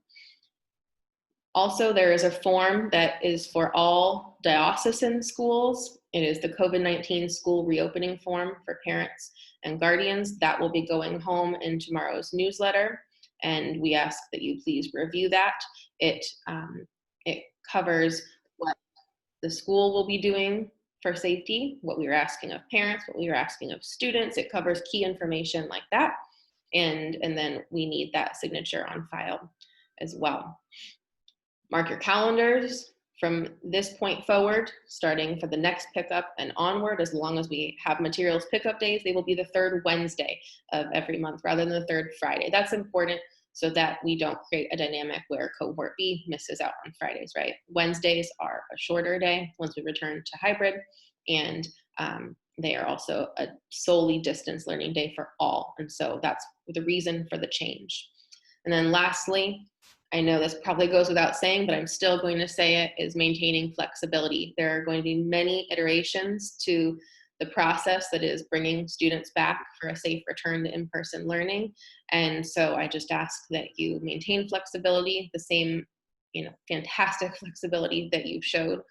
Speaker 1: Also, there is a form that is for all diocesan schools. It is the COVID-19 school reopening form for parents and guardians. That will be going home in tomorrow's newsletter, and we ask that you please review that. It covers what the school will be doing for safety, what we are asking of parents, what we are asking of students. It covers key information like that, and then we need that signature on file as well. Mark your calendars from this point forward, starting for the next pickup and onward. As long as we have materials pickup days, they will be the third Wednesday of every month rather than the third Friday. That's important so that we don't create a dynamic where cohort B misses out on Fridays, right? Wednesdays are a shorter day once we return to hybrid, and they are also a solely distance learning day for all. And so that's the reason for the change. And then lastly, I know this probably goes without saying, but I'm still going to say it, is maintaining flexibility. There are going to be many iterations to the process that is bringing students back for a safe return to in-person learning. And so I just ask that you maintain flexibility, the same, fantastic flexibility that you've showed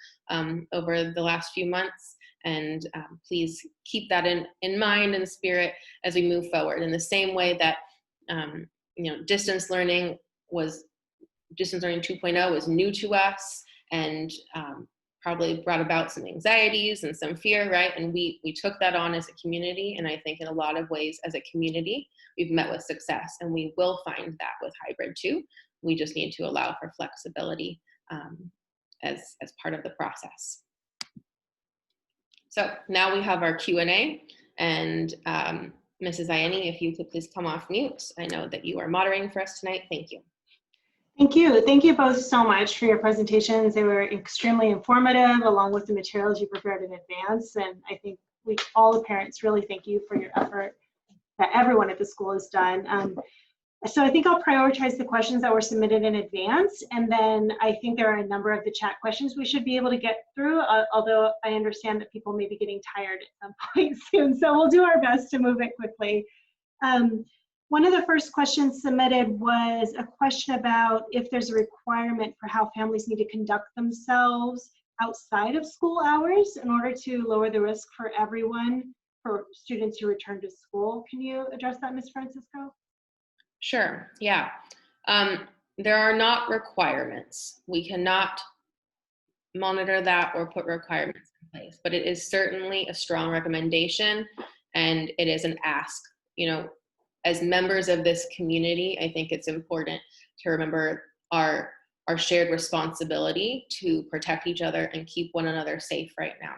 Speaker 1: over the last few months. And please keep that in mind and spirit as we move forward. In the same way that, distance learning 2.0 was new to us and probably brought about some anxieties and some fear, right? And we took that on as a community. And I think in a lot of ways as a community, we've met with success, and we will find that with hybrid too. We just need to allow for flexibility as part of the process. So now we have our Q&A, and Mrs. Ianni, if you could please come off mute. I know that you are moderating for us tonight. Thank you.
Speaker 4: Thank you. Thank you both so much for your presentations. They were extremely informative, along with the materials you prepared in advance. And I think all the parents really thank you for your effort that everyone at the school has done. So I think I'll prioritize the questions that were submitted in advance. And then I think there are a number of the chat questions we should be able to get through, although I understand that people may be getting tired at some point soon. So we'll do our best to move it quickly. One of the first questions submitted was a question about if there's a requirement for how families need to conduct themselves outside of school hours in order to lower the risk for everyone, for students who return to school. Can you address that, Ms. Francisco?
Speaker 1: Sure, yeah. There are not requirements. We cannot monitor that or put requirements in place, but it is certainly a strong recommendation, and it is an ask. As members of this community, I think it's important to remember our shared responsibility to protect each other and keep one another safe right now.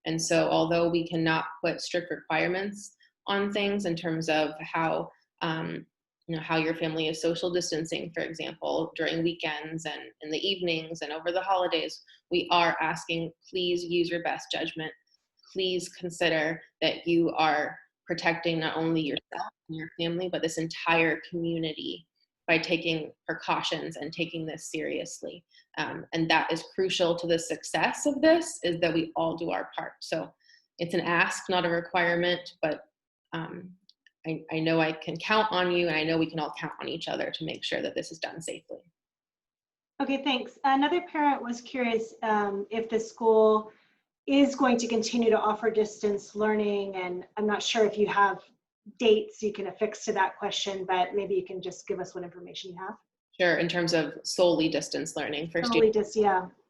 Speaker 1: And so although we cannot put strict requirements on things in terms of how your family is social distancing, for example, during weekends and in the evenings and over the holidays, we are asking, please use your best judgment. Please consider that you are protecting not only yourself and your family, but this entire community by taking precautions and taking this seriously. And that is crucial to the success of this, is that we all do our part. So it's an ask, not a requirement, but I know I can count on you, and I know we can all count on each other to make sure that this is done safely.
Speaker 4: Okay, thanks. Another parent was curious if the school is going to continue to offer distance learning, and I'm not sure if you have dates you can affix to that question, but maybe you can just give us what information you have.
Speaker 1: Sure, in terms of solely distance learning for
Speaker 4: solely
Speaker 1: students.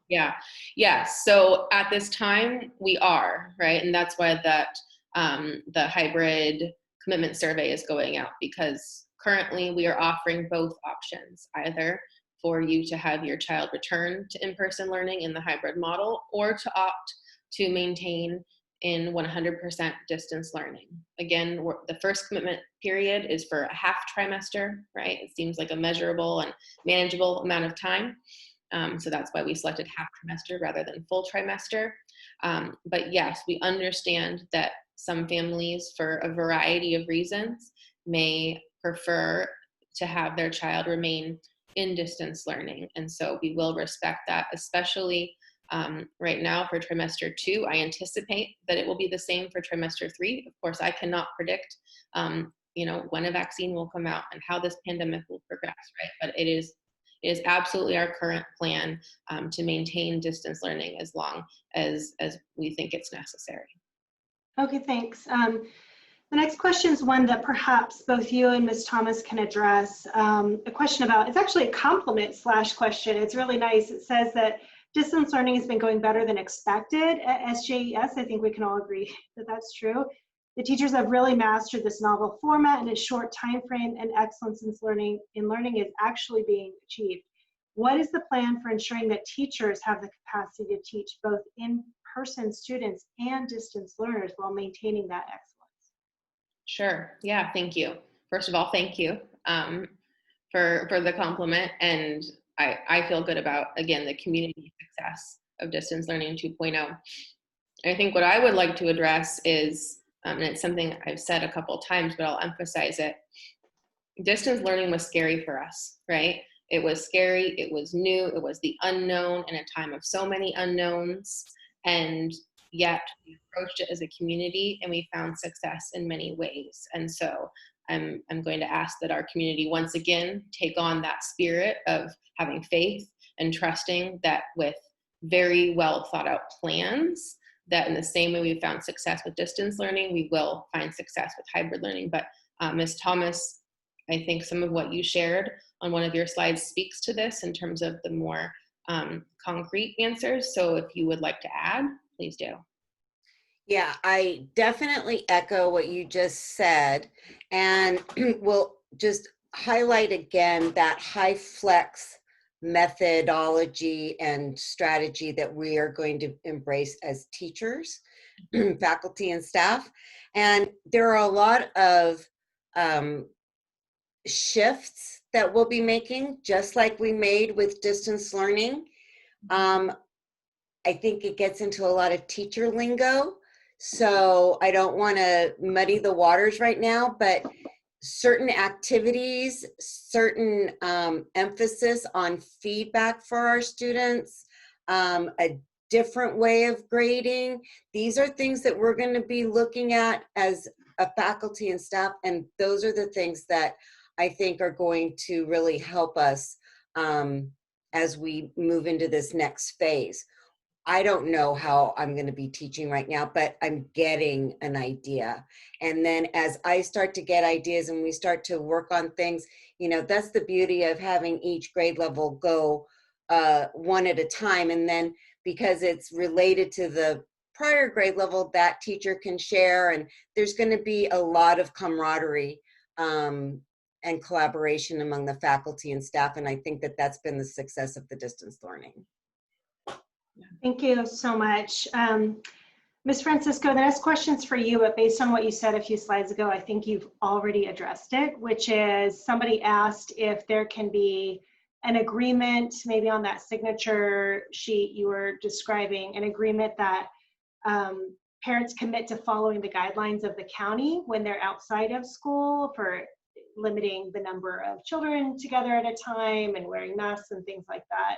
Speaker 1: Yeah. So at this time we are, right? And that's why the hybrid commitment survey is going out, because currently we are offering both options, either for you to have your child return to in-person learning in the hybrid model, or to opt to maintain in 100% distance learning. Again, the first commitment period is for a half trimester, right? It seems like a measurable and manageable amount of time. So that's why we selected half trimester rather than full trimester. But yes, we understand that some families, for a variety of reasons, may prefer to have their child remain in distance learning. And so we will respect that, especially right now for trimester 2. I anticipate that it will be the same for trimester 3. Of course, I cannot predict, when a vaccine will come out and how this pandemic will progress, right? But it is It is absolutely our current plan to maintain distance learning as long as we think it's necessary.
Speaker 4: Okay, thanks. The next question is one that perhaps both you and Ms. Thomas can address. A question about, it's actually a compliment / question. It's really nice. It says that distance learning has been going better than expected at SJES. I think we can all agree that that's true. The teachers have really mastered this novel format in a short time frame, and excellence in learning is actually being achieved. What is the plan for ensuring that teachers have the capacity to teach both in-person students and distance learners while maintaining that excellence?
Speaker 1: Sure. Yeah. Thank you. First of all, thank you for the compliment, and I feel good about, again, the community success of distance learning 2.0. I think what I would like to address is, and it's something I've said a couple of times, but I'll emphasize it. Distance learning was scary for us, right? It was scary. It was new. It was the unknown in a time of so many unknowns. And yet we approached it as a community and we found success in many ways. And so I'm going to ask that our community once again take on that spirit of having faith and trusting that with very well thought out plans, that in the same way we found success with distance learning, we will find success with hybrid learning. But Ms. Thomas, I think some of what you shared on one of your slides speaks to this in terms of the more concrete answers. So if you would like to add, please do.
Speaker 3: Yeah, I definitely echo what you just said, and will just highlight again that high flex methodology and strategy that we are going to embrace as teachers, faculty, and staff. And there are a lot of shifts that we'll be making, just like we made with distance learning. I think it gets into a lot of teacher lingo, so I don't want to muddy the waters right now, but certain activities, certain emphasis on feedback for our students, a different way of grading. These are things that we're going to be looking at as a faculty and staff, and those are the things that I think are going to really help us as we move into this next phase. I don't know how I'm going to be teaching right now, but I'm getting an idea. And then as I start to get ideas and we start to work on things, you know, that's the beauty of having each grade level go one at a time. And then because it's related to the prior grade level, that teacher can share, and there's going to be a lot of camaraderie and collaboration among the faculty and staff. And I think that that's been the success of the distance learning.
Speaker 4: Thank you so much. Ms. Francisco, the next question's for you, but based on what you said a few slides ago, I think you've already addressed it, which is somebody asked if there can be an agreement, maybe on that signature sheet you were describing, an agreement that parents commit to following the guidelines of the county when they're outside of school for limiting the number of children together at a time and wearing masks and things like that.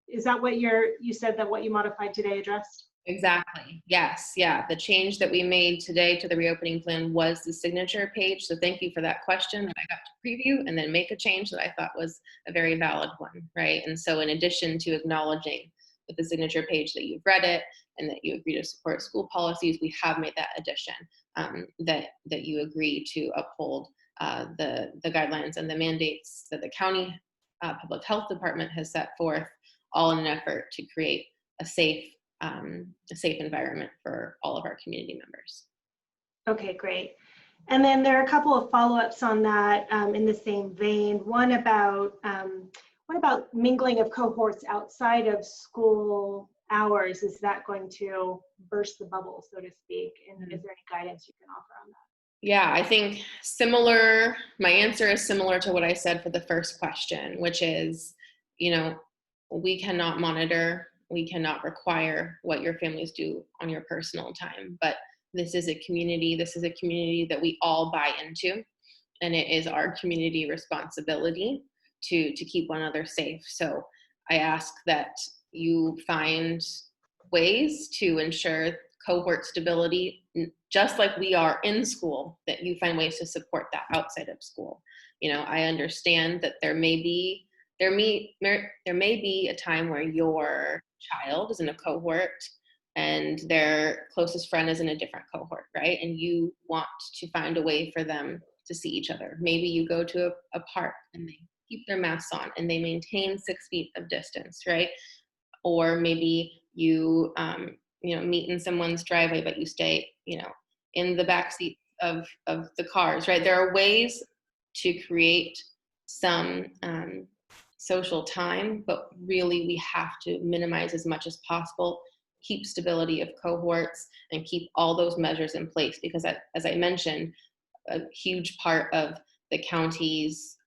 Speaker 4: Is that what you said that what you modified today addressed?
Speaker 1: Exactly. Yes. Yeah. The change that we made today to the reopening plan was the signature page. So thank you for that question that I got to preview and then make a change that I thought was a very valid one. Right. And so in addition to acknowledging with the signature page that you've read it and that you agree to support school policies, we have made that addition that you agree to uphold the guidelines and the mandates that the county public health department has set forth, all in an effort to create a safe environment for all of our community members.
Speaker 4: Okay, great. And then there are a couple of follow-ups on that in the same vein. One about what about mingling of cohorts outside of school hours? Is that going to burst the bubble, so to speak? And is there any guidance you can offer on that?
Speaker 1: Yeah, I think my answer is similar to what I said for the first question, which is, you know, we cannot monitor, we cannot require what your families do on your personal time, but this is a community that we all buy into, and it is our community responsibility to keep one another safe. So I ask that you find ways to ensure cohort stability, just like we are in school, that you find ways to support that outside of school. You know, I understand that there may be there may be a time where your child is in a cohort and their closest friend is in a different cohort, right? And you want to find a way for them to see each other. Maybe you go to a park and they keep their masks on and they maintain 6 feet of distance, right? Or maybe you, meet in someone's driveway, but you stay, in the backseat of the cars, right? There are ways to create some social time, but really we have to minimize as much as possible, keep stability of cohorts, and keep all those measures in place, because as I mentioned, a huge part of the county's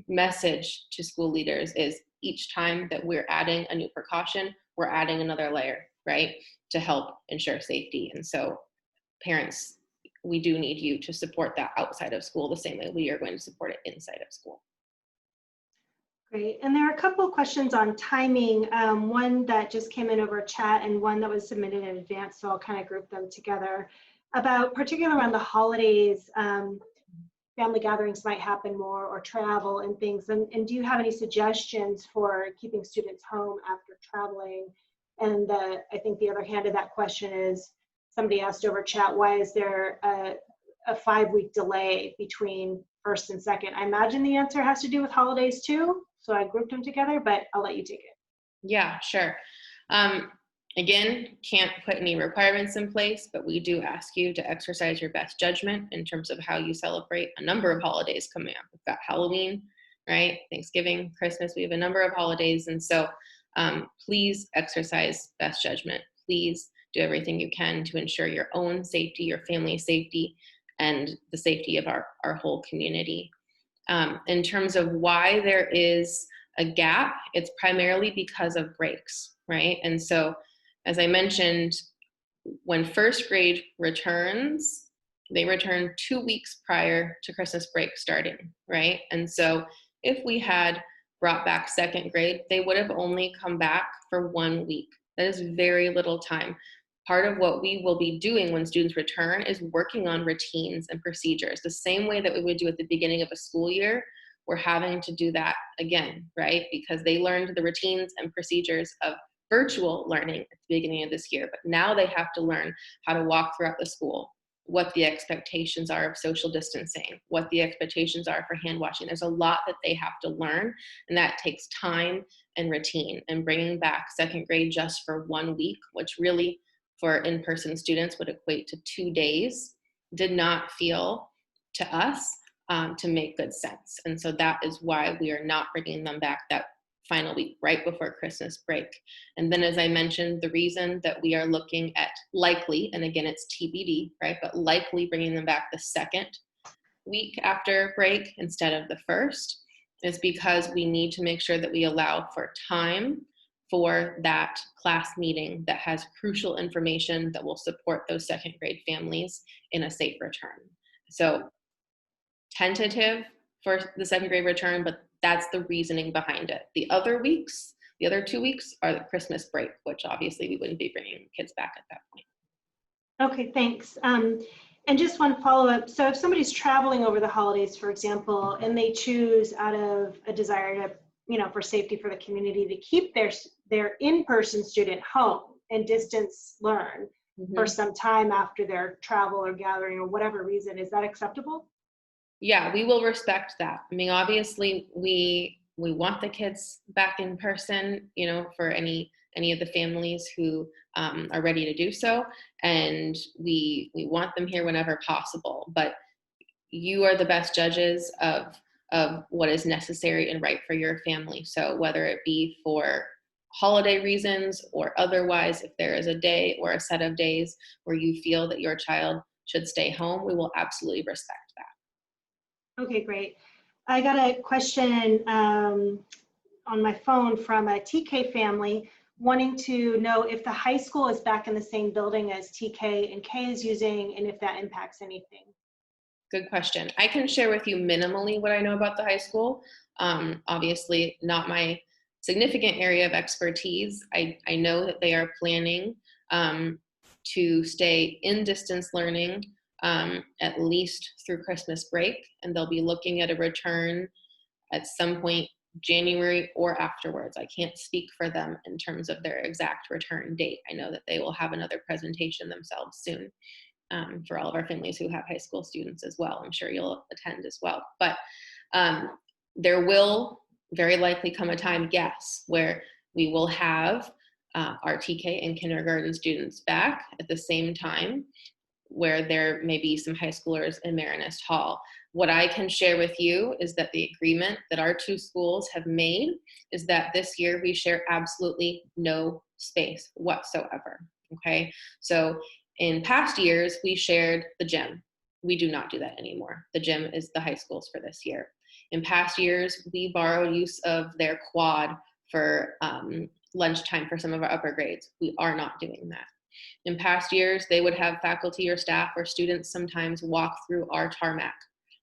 Speaker 1: message to school leaders is each time that we're adding a new precaution, we're adding another layer, right, to help ensure safety. And so parents, we do need you to support that outside of school the same way we are going to support it inside of school.
Speaker 4: Great. And there are a couple of questions on timing. One that just came in over chat and one that was submitted in advance, so I'll kind of group them together. About particularly around the holidays, family gatherings might happen more, or travel and things. And do you have any suggestions for keeping students home after traveling? And I think the other hand of that question is, somebody asked over chat, why is there a 5-week delay between first and second? I imagine the answer has to do with holidays too, so I grouped them together, but I'll let you take it.
Speaker 1: Yeah, sure. Again, can't put any requirements in place, but we do ask you to exercise your best judgment in terms of how you celebrate a number of holidays coming up. We've got Halloween, right? Thanksgiving, Christmas, we have a number of holidays. And so please exercise best judgment. Please do everything you can to ensure your own safety, your family's safety, and the safety of our whole community. In terms of why there is a gap, it's primarily because of breaks, right? And so, as I mentioned, when first grade returns, they return 2 weeks prior to Christmas break starting, right? And so if we had brought back second grade, they would have only come back for 1 week. That is very little time. Part of what we will be doing when students return is working on routines and procedures. The same way that we would do at the beginning of a school year, we're having to do that again, right? Because they learned the routines and procedures of virtual learning at the beginning of this year, but now they have to learn how to walk throughout the school, what the expectations are of social distancing, what the expectations are for hand washing. There's a lot that they have to learn, and that takes time and routine. And bringing back second grade just for 1 week, which really for in-person students would equate to 2 days, did not feel to us to make good sense. And so that is why we are not bringing them back that final week right before Christmas break. And then, as I mentioned, the reason that we are looking at likely, and again, it's TBD, right, but likely bringing them back the second week after break instead of the first is because we need to make sure that we allow for time for that class meeting that has crucial information that will support those second grade families in a safe return. So tentative for the second grade return, but that's the reasoning behind it. The other 2 weeks are the Christmas break, which obviously we wouldn't be bringing kids back at that point.
Speaker 4: Okay, thanks. And just one follow-up. So if somebody's traveling over the holidays, for example, and they choose out of a desire to, for safety for the community, to keep their in-person student home and distance learn for some time after their travel or gathering or whatever reason, is that acceptable?
Speaker 1: Yeah, we will respect that. I mean, obviously, we want the kids back in person, for any of the families who are ready to do so, and we want them here whenever possible. But you are the best judges of what is necessary and right for your family. So whether it be for holiday reasons or otherwise, if there is a day or a set of days where you feel that your child should stay home, we will absolutely respect that.
Speaker 4: Okay, great. I got a question on my phone from a TK family wanting to know if the high school is back in the same building as TK and K is using, and if that impacts anything.
Speaker 1: Good question. I can share with you minimally what I know about the high school. Obviously, not my significant area of expertise. I know that they are planning to stay in distance learning at least through Christmas break, and they'll be looking at a return at some point January or afterwards. I can't speak for them in terms of their exact return date. I know that they will have another presentation themselves soon for all of our families who have high school students as well. I'm sure you'll attend as well. But there will very likely come a time, yes, where we will have our TK and kindergarten students back at the same time, where there may be some high schoolers in Marinist Hall. What I can share with you is that the agreement that our two schools have made is that this year we share absolutely no space whatsoever, okay? So in past years, we shared the gym. We do not do that anymore. The gym is the high schools for this year. In past years, we borrowed use of their quad for lunchtime for some of our upper grades. We are not doing that. In past years, they would have faculty or staff or students sometimes walk through our tarmac.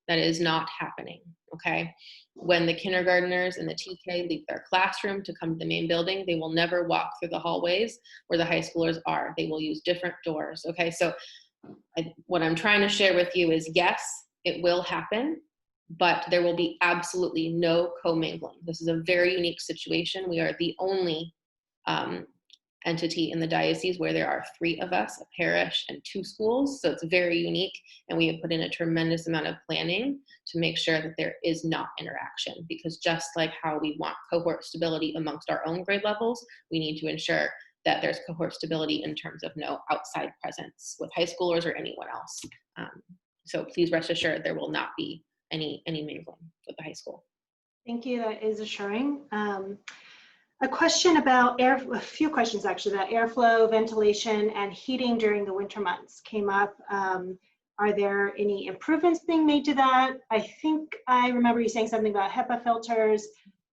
Speaker 1: That is not happening, okay? When the kindergartners and the TK leave their classroom to come to the main building, they will never walk through the hallways where the high schoolers are. They will use different doors, okay? So what I'm trying to share with you is, yes, it will happen, but there will be absolutely no commingling. This is a very unique situation. We are the only entity in the diocese where there are 3 of us, a parish and 2 schools. So it's very unique, and we have put in a tremendous amount of planning to make sure that there is not interaction, because just like how we want cohort stability amongst our own grade levels, we need to ensure that there's cohort stability in terms of no outside presence with high schoolers or anyone else. So please rest assured there will not be any mingling with the high school.
Speaker 4: Thank you, that is assuring. A question about a few questions actually about airflow, ventilation, and heating during the winter months came up. Are there any improvements being made to that? I think I remember you saying something about HEPA filters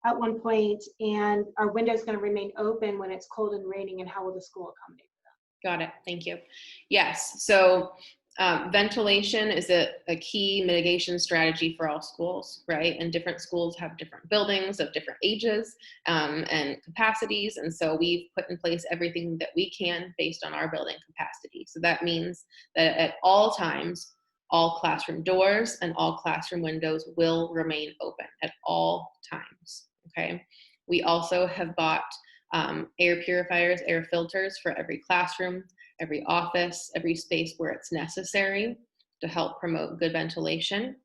Speaker 4: at one point, and are windows going to remain open when it's cold and raining, and how will the school accommodate that?
Speaker 1: Got it, thank you. Yes, so ventilation is a key mitigation strategy for all schools, right? And different schools have different buildings of different ages and capacities. And so we've put in place everything that we can based on our building capacity. So that means that at all times, all classroom doors and all classroom windows will remain open at all times, okay? We also have bought air purifiers, air filters for every classroom, every office, every space where it's necessary to help promote good ventilation.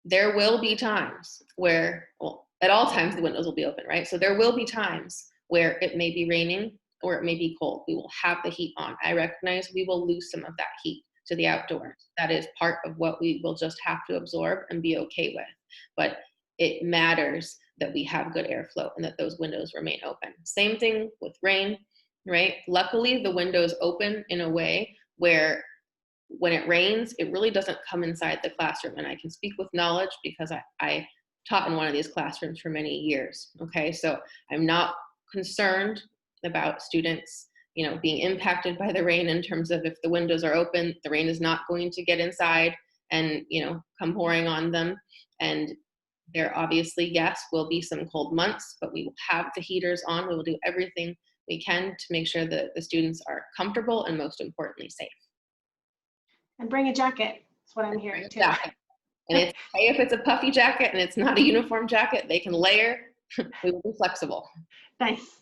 Speaker 1: There will be times where, well, at all times the windows will be open, right? So there will be times where it may be raining or it may be cold. We will have the heat on. I recognize we will lose some of that heat to the outdoors. That is part of what we will just have to absorb and be okay with. But it matters that we have good airflow and that those windows remain open. Same thing with rain, right? Luckily, the windows open in a way where when it rains, it really doesn't come inside the classroom. And I can speak with knowledge because I taught in one of these classrooms for many years, okay? So I'm not concerned about students, you know, being impacted by the rain in terms of if the windows are open, the rain is not going to get inside and, you know, come pouring on them. And there obviously, yes, will be some cold months, but we will have the heaters on. We will do everything we can to make sure that the students are comfortable and most importantly safe.
Speaker 4: And bring a jacket. That's what I'm hearing too.
Speaker 1: Jacket. And it's okay if it's a puffy jacket and it's not a uniform jacket, they can layer. We will be flexible.
Speaker 4: Nice.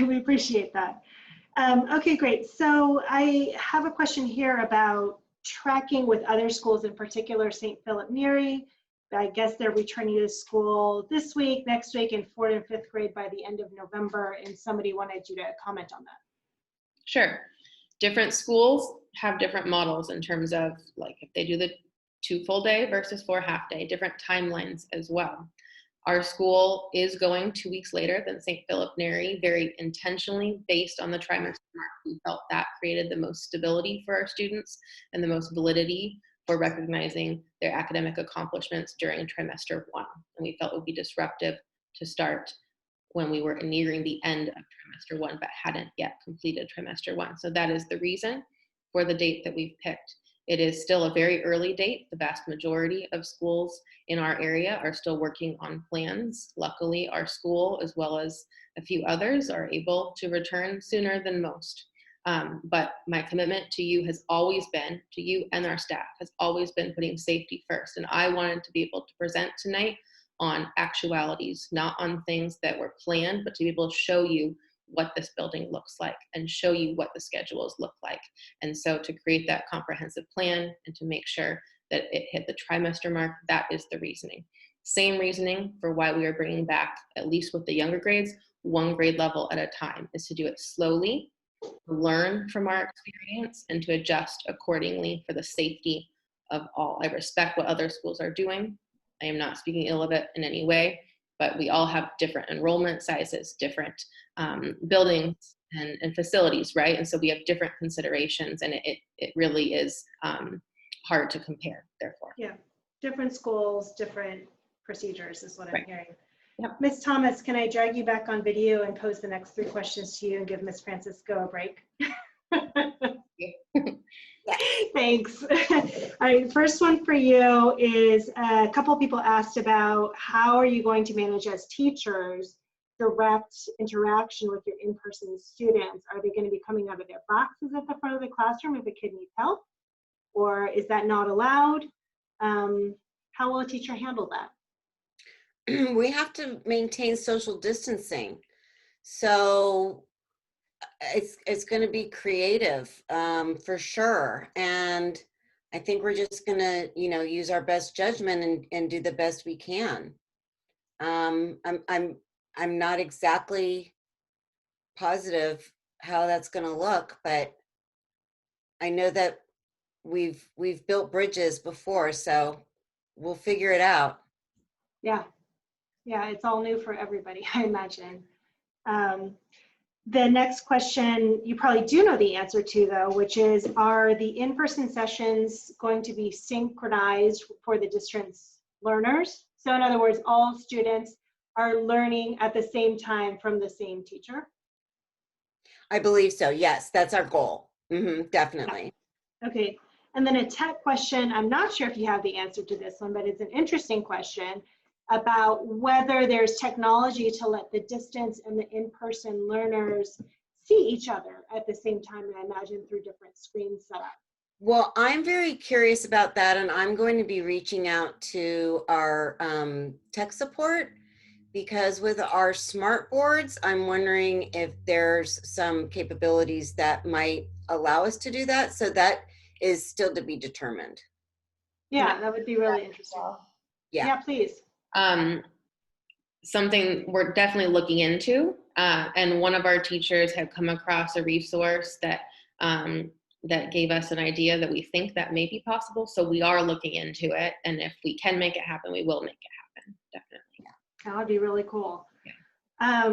Speaker 4: We appreciate that. Okay, great. So I have a question here about tracking with other schools, in particular St. Philip Neri. I guess they're returning to school this week, next week, in 4th and 5th grade by the end of November, and somebody wanted you to comment on that.
Speaker 1: Sure. Different schools have different models in terms of, like, if they do the 2 full day versus 4 half day, different timelines as well. Our school is going 2 weeks later than St. Philip Neri, very intentionally based on the trimester mark. We felt that created the most stability for our students and the most validity for recognizing their academic accomplishments during trimester 1. And we felt it would be disruptive to start when we were nearing the end of trimester 1, but hadn't yet completed trimester 1. So that is the reason for the date that we've picked. It is still a very early date. The vast majority of schools in our area are still working on plans. Luckily, our school, as well as a few others, are able to return sooner than most. But my commitment to you has always been, to you and our staff, has always been putting safety first. And I wanted to be able to present tonight on actualities, not on things that were planned, but to be able to show you what this building looks like and show you what the schedules look like. And so to create that comprehensive plan and to make sure that it hit the trimester mark, that is the reasoning. Same reasoning for why we are bringing back, at least with the younger grades, 1 grade level at a time, is to do it slowly, learn from our experience, and to adjust accordingly for the safety of all. I respect what other schools are doing. I am not speaking ill of it in any way, but we all have different enrollment sizes, different buildings and facilities, right? And so we have different considerations, and it really is hard to compare, therefore.
Speaker 4: Yeah, different schools, different procedures is what I'm
Speaker 1: Right.
Speaker 4: hearing.
Speaker 1: Yep.
Speaker 4: Ms. Thomas, can I drag you back on video and pose the next 3 questions to you and give Ms. Francisco a break? Thanks. All right, first one for you is a couple of people asked about how are you going to manage as teachers direct interaction with your in-person students? Are they going to be coming out of their boxes at the front of the classroom if a kid needs help? Or is that not allowed? How will a teacher handle that?
Speaker 3: We have to maintain social distancing. So it's going to be creative for sure. And I think we're just going to, use our best judgment and do the best we can. I'm not exactly positive how that's going to look, but I know that we've built bridges before, so we'll figure it out.
Speaker 4: Yeah, it's all new for everybody, I imagine. The next question you probably do know the answer to, though, which is, are the in-person sessions going to be synchronized for the distance learners? So in other words, all students are learning at the same time from the same teacher?
Speaker 3: I believe so. Yes, that's our goal. Definitely.
Speaker 4: Okay. And then a tech question. I'm not sure if you have the answer to this one, but it's an interesting question about whether there's technology to let the distance and the in-person learners see each other at the same time, I imagine through different screens set up.
Speaker 3: Well, I'm very curious about that, and I'm going to be reaching out to our tech support, because with our smart boards, I'm wondering if there's some capabilities that might allow us to do that. So that is still to be determined.
Speaker 4: Yeah, that would be really interesting. Yeah, please.
Speaker 1: Something we're definitely looking into, and one of our teachers had come across a resource that that gave us an idea that we think that may be possible. So we are looking into it, and if we can make it happen, we will make it happen. Definitely.
Speaker 4: That would be really cool.
Speaker 1: Yeah.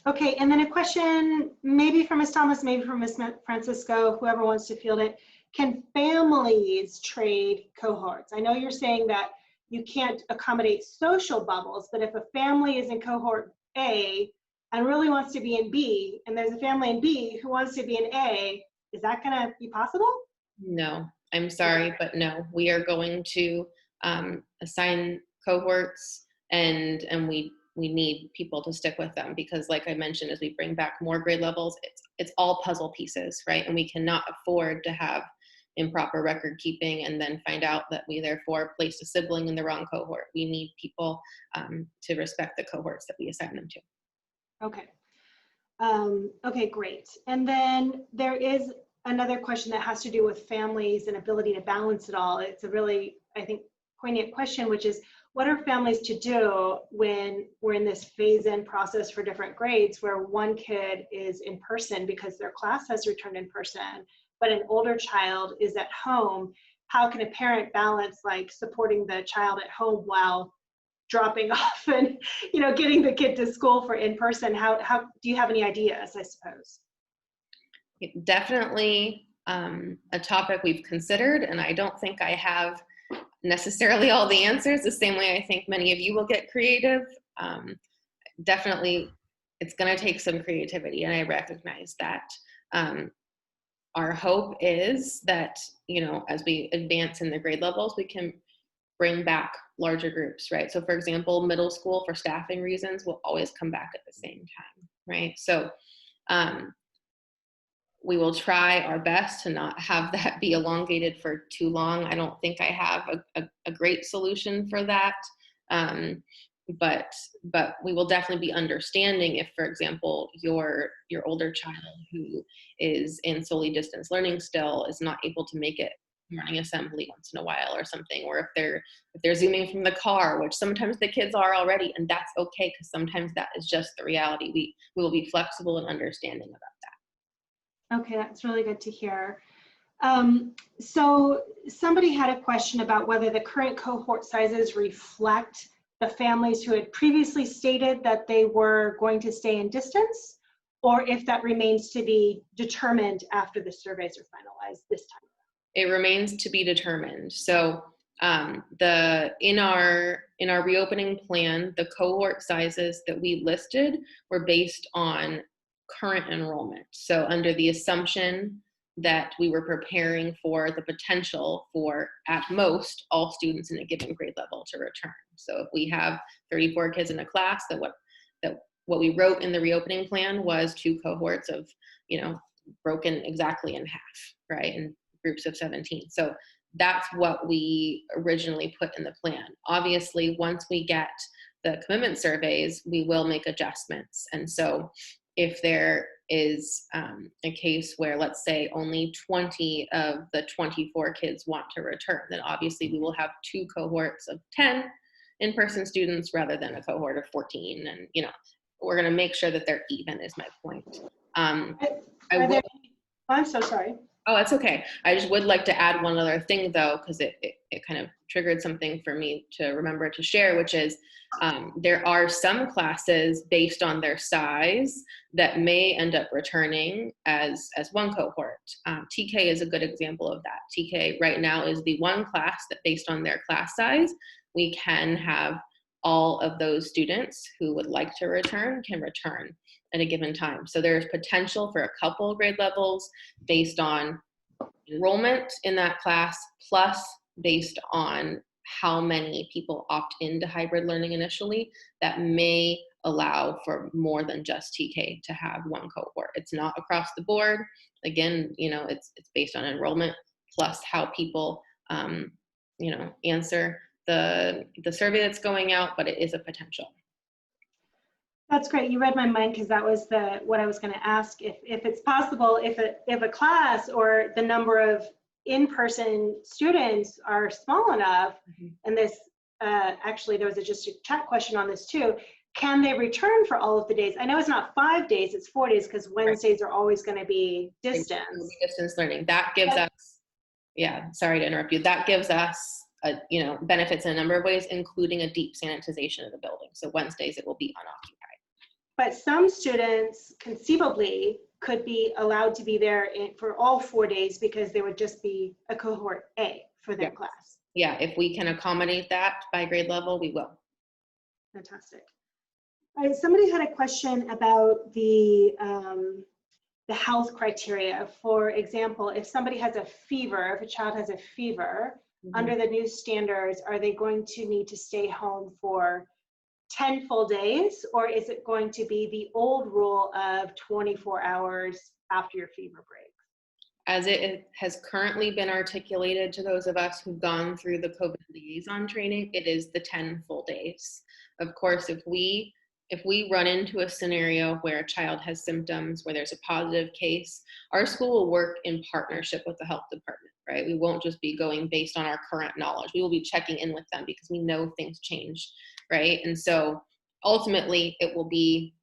Speaker 4: Okay, and then a question maybe for Ms. Thomas, maybe for Ms. Francisco, whoever wants to field it. Can families trade cohorts? I know you're saying that you can't accommodate social bubbles, but if a family is in cohort A and really wants to be in B, and there's a family in B who wants to be in A, is that going to be possible?
Speaker 1: No, I'm sorry, but no. We are going to assign cohorts, and we need people to stick with them, because like I mentioned, as we bring back more grade levels, it's all puzzle pieces, right? And we cannot afford to have improper record keeping and then find out that we therefore placed a sibling in the wrong cohort. We need people to respect the cohorts that we assign them to.
Speaker 4: Okay. Okay, great. And then there is another question that has to do with families and ability to balance it all. It's a really, I think, poignant question, which is, what are families to do when we're in this phase-in process for different grades where one kid is in person because their class has returned in person, but an older child is at home? How can a parent balance like supporting the child at home while dropping off and getting the kid to school for in person? How do you have any ideas, I suppose?
Speaker 1: Definitely a topic we've considered, and I don't think I have necessarily all the answers, the same way I think many of you will get creative. Definitely it's going to take some creativity, and I recognize that. Our hope is that, as we advance in the grade levels, we can bring back larger groups, right? So for example, middle school, for staffing reasons, will always come back at the same time, right? So we will try our best to not have that be elongated for too long. I don't think I have a great solution for that. but we will definitely be understanding if, for example, your older child who is in solely distance learning still is not able to make it morning assembly once in a while or something, or if they're zooming from the car, which sometimes the kids are already, and that's okay, because sometimes that is just the reality. We will be flexible and understanding about that.
Speaker 4: Okay, that's really good to hear. So somebody had a question about whether the current cohort sizes reflect the families who had previously stated that they were going to stay in distance, or if that remains to be determined after the surveys are finalized this time.
Speaker 1: It remains to be determined. So in our reopening plan, the cohort sizes that we listed were based on current enrollment. So under the assumption that we were preparing for the potential for, at most, all students in a given grade level to return. So if we have 34 kids in a class, that what we wrote in the reopening plan was 2 cohorts of, broken exactly in half, right? And groups of 17. So that's what we originally put in the plan. Obviously, once we get the commitment surveys, we will make adjustments. And so if there is a case where, let's say, only 20 of the 24 kids want to return, then obviously we will have 2 cohorts of 10 in-person students rather than a cohort of 14. And, we're going to make sure that they're even, is my point.
Speaker 4: I'm so sorry.
Speaker 1: Oh, that's okay. I just would like to add one other thing, though, because it kind of triggered something for me to remember to share, which is there are some classes based on their size that may end up returning as one cohort. TK is a good example of that. TK right now is the one class that, based on their class size, we can have all of those students who would like to return can return at a given time. So there's potential for a couple of grade levels based on enrollment in that class, plus based on how many people opt into hybrid learning initially, that may allow for more than just TK to have one cohort. It's not across the board. Again, it's based on enrollment plus how people, answer the survey that's going out, but it is a potential.
Speaker 4: That's great. You read my mind, because that was what I was going to ask. If it's possible, if a class or the number of in-person students are small enough, and this actually there was just a chat question on this too. Can they return for all of the days? I know it's not 5 days; it's 4 days, because Wednesdays are always going to be distance.
Speaker 1: Distance learning. That gives us. Yeah. Sorry to interrupt you. That gives us benefits in a number of ways, including a deep sanitization of the building. So Wednesdays it will be unoccupied.
Speaker 4: But some students conceivably could be allowed to be there for all 4 days, because they would just be a cohort A for their class.
Speaker 1: Yeah, if we can accommodate that by grade level, we will.
Speaker 4: Fantastic. All right, somebody had a question about the health criteria. For example, if somebody has a fever, if a child has a fever, under the new standards, are they going to need to stay home for 10 full days, or is it going to be the old rule of 24 hours after your fever break?
Speaker 1: As it has currently been articulated to those of us who've gone through the COVID liaison training, it is the 10 full days. Of course, if we run into a scenario where a child has symptoms, where there's a positive case, our school will work in partnership with the health department, right? We won't just be going based on our current knowledge. We will be checking in with them because we know things change, right? And so ultimately it will be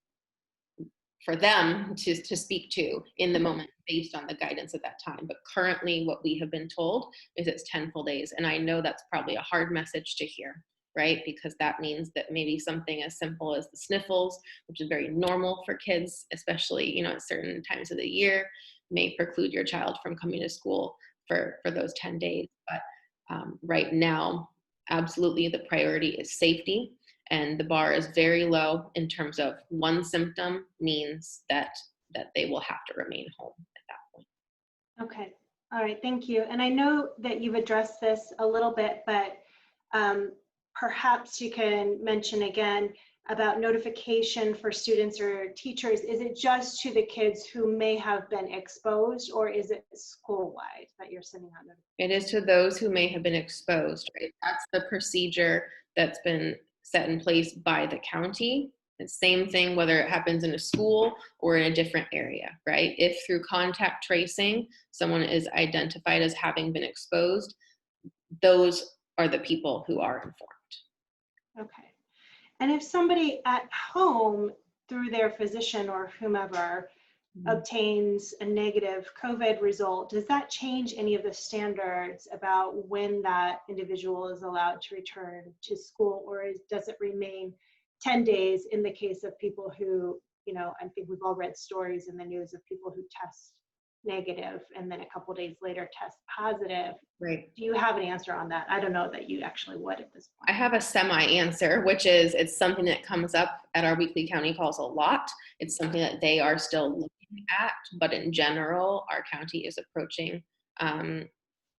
Speaker 1: for them to speak to in the moment based on the guidance at that time. But currently what we have been told is it's 10 full days. And I know that's probably a hard message to hear, right? Because that means that maybe something as simple as the sniffles, which is very normal for kids, especially, at certain times of the year, may preclude your child from coming to school for those 10 days. But right now, absolutely the priority is safety. And the bar is very low in terms of one symptom means that they will have to remain home at that point.
Speaker 4: Okay. All right. Thank you. And I know that you've addressed this a little bit, but perhaps you can mention again about notification for students or teachers. Is it just to the kids who may have been exposed, or is it school-wide that you're sending out notifications?
Speaker 1: It is to those who may have been exposed, right? That's the procedure that's been set in place by the county. The same thing whether it happens in a school or in a different area, right? If through contact tracing, someone is identified as having been exposed, those are the people who are informed.
Speaker 4: Okay. And if somebody at home, through their physician or whomever, obtains a negative COVID result, does that change any of the standards about when that individual is allowed to return to school, or does it remain 10 days in the case of people who, you know, I think we've all read stories in the news of people who test negative and then a couple days later test positive?
Speaker 1: Right.
Speaker 4: Do you have an answer on that? I don't know that you actually would at this point.
Speaker 1: I have a semi-answer, which is it's something that comes up at our weekly county calls a lot. It's something that they are still looking at, but in general, our county is approaching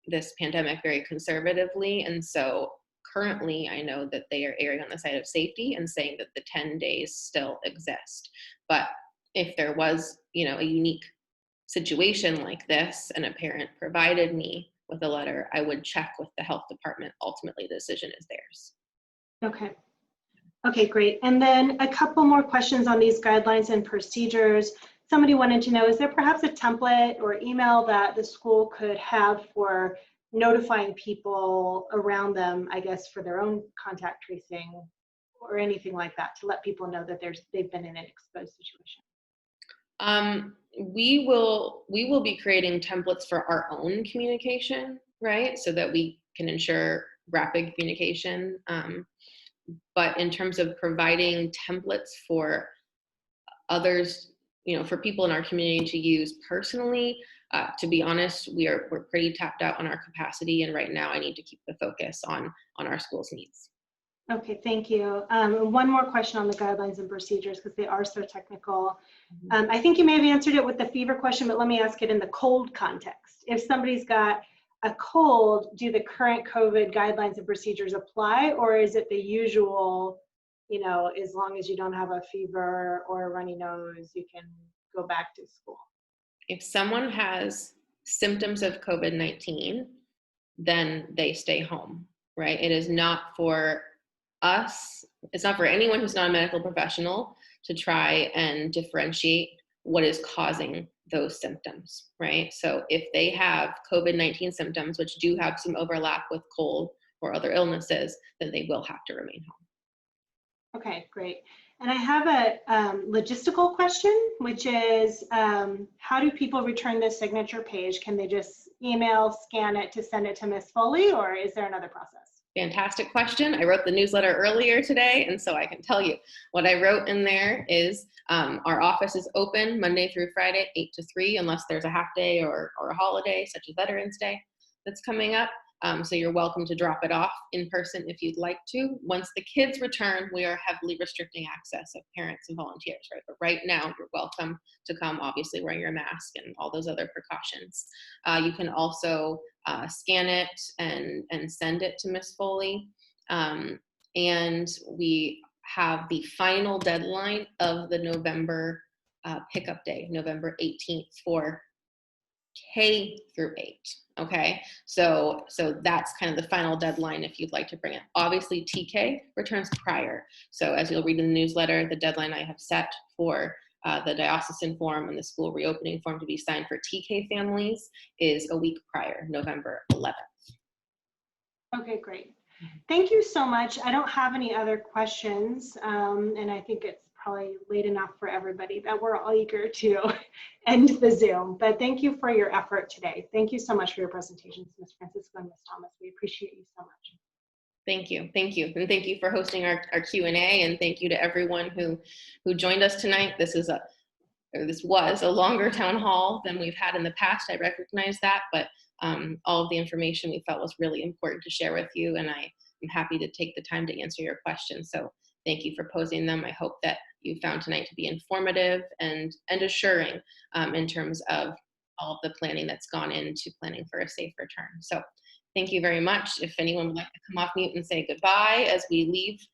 Speaker 1: this pandemic very conservatively. And so currently, I know that they are erring on the side of safety and saying that the 10 days still exist. But if there was, you know, a unique situation like this and a parent provided me with a letter, I would check with the health department. Ultimately, the decision is theirs.
Speaker 4: Okay. Okay, great. And then a couple more questions on these guidelines and procedures. Somebody wanted to know, is there perhaps a template or email that the school could have for notifying people around them, I guess, for their own contact tracing or anything like that, to let people know that they've been in an exposed situation?
Speaker 1: We will be creating templates for our own communication, right? So that we can ensure rapid communication. But in terms of providing templates for others, you know, for people in our community to use personally, to be honest, we're pretty tapped out on our capacity, and right now I need to keep the focus on our school's needs.
Speaker 4: Okay, thank you. One more question on the guidelines and procedures, because they are so technical. I think you may have answered it with the fever question, but let me ask it in the cold context. If somebody's got a cold, do the current COVID guidelines and procedures apply, or is it the usual, you know, as long as you don't have a fever or a runny nose, you can go back to school?
Speaker 1: If someone has symptoms of COVID-19, then they stay home, right? It is not for us, it's not for anyone who's not a medical professional to try and differentiate what is causing those symptoms, right? So if they have COVID-19 symptoms, which do have some overlap with cold or other illnesses, then they will have to remain home.
Speaker 4: Okay, great. And I have a logistical question, which is, how do people return this signature page? Can they just email, scan it to send it to Ms. Foley, or is there another process?
Speaker 1: Fantastic question. I wrote the newsletter earlier today, and so I can tell you what I wrote in there is our office is open Monday through Friday, 8 to 3, unless there's a half day or a holiday, such as Veterans Day, that's coming up. So you're welcome to drop it off in person if you'd like to. Once the kids return, we are heavily restricting access of parents and volunteers, right? But right now, you're welcome to come, obviously wearing your mask and all those other precautions. You can also scan it and send it to Ms. Foley. And we have the final deadline of the November pickup day, November 18th, for K through 8. Okay, so that's kind of the final deadline if you'd like to bring it. Obviously, TK returns prior. So as you'll read in the newsletter, the deadline I have set for the diocesan form and the school reopening form to be signed for TK families is a week prior, November 11th.
Speaker 4: Okay, great. Thank you so much. I don't have any other questions, and I think it's probably late enough for everybody that we're all eager to end the Zoom. But thank you for your effort today. Thank you so much for your presentations, Ms. Francisco and Ms. Thomas. We appreciate you so much.
Speaker 1: Thank you. Thank you. And thank you for hosting our Q&A, and thank you to everyone who joined us tonight. This was a longer town hall than we've had in the past. I recognize that, but all of the information we felt was really important to share with you, and I am happy to take the time to answer your questions. So thank you for posing them. I hope that you found tonight to be informative and assuring in terms of all of the planning that's gone into planning for a safe return. So thank you very much. If anyone would like to come off mute and say goodbye as we leave this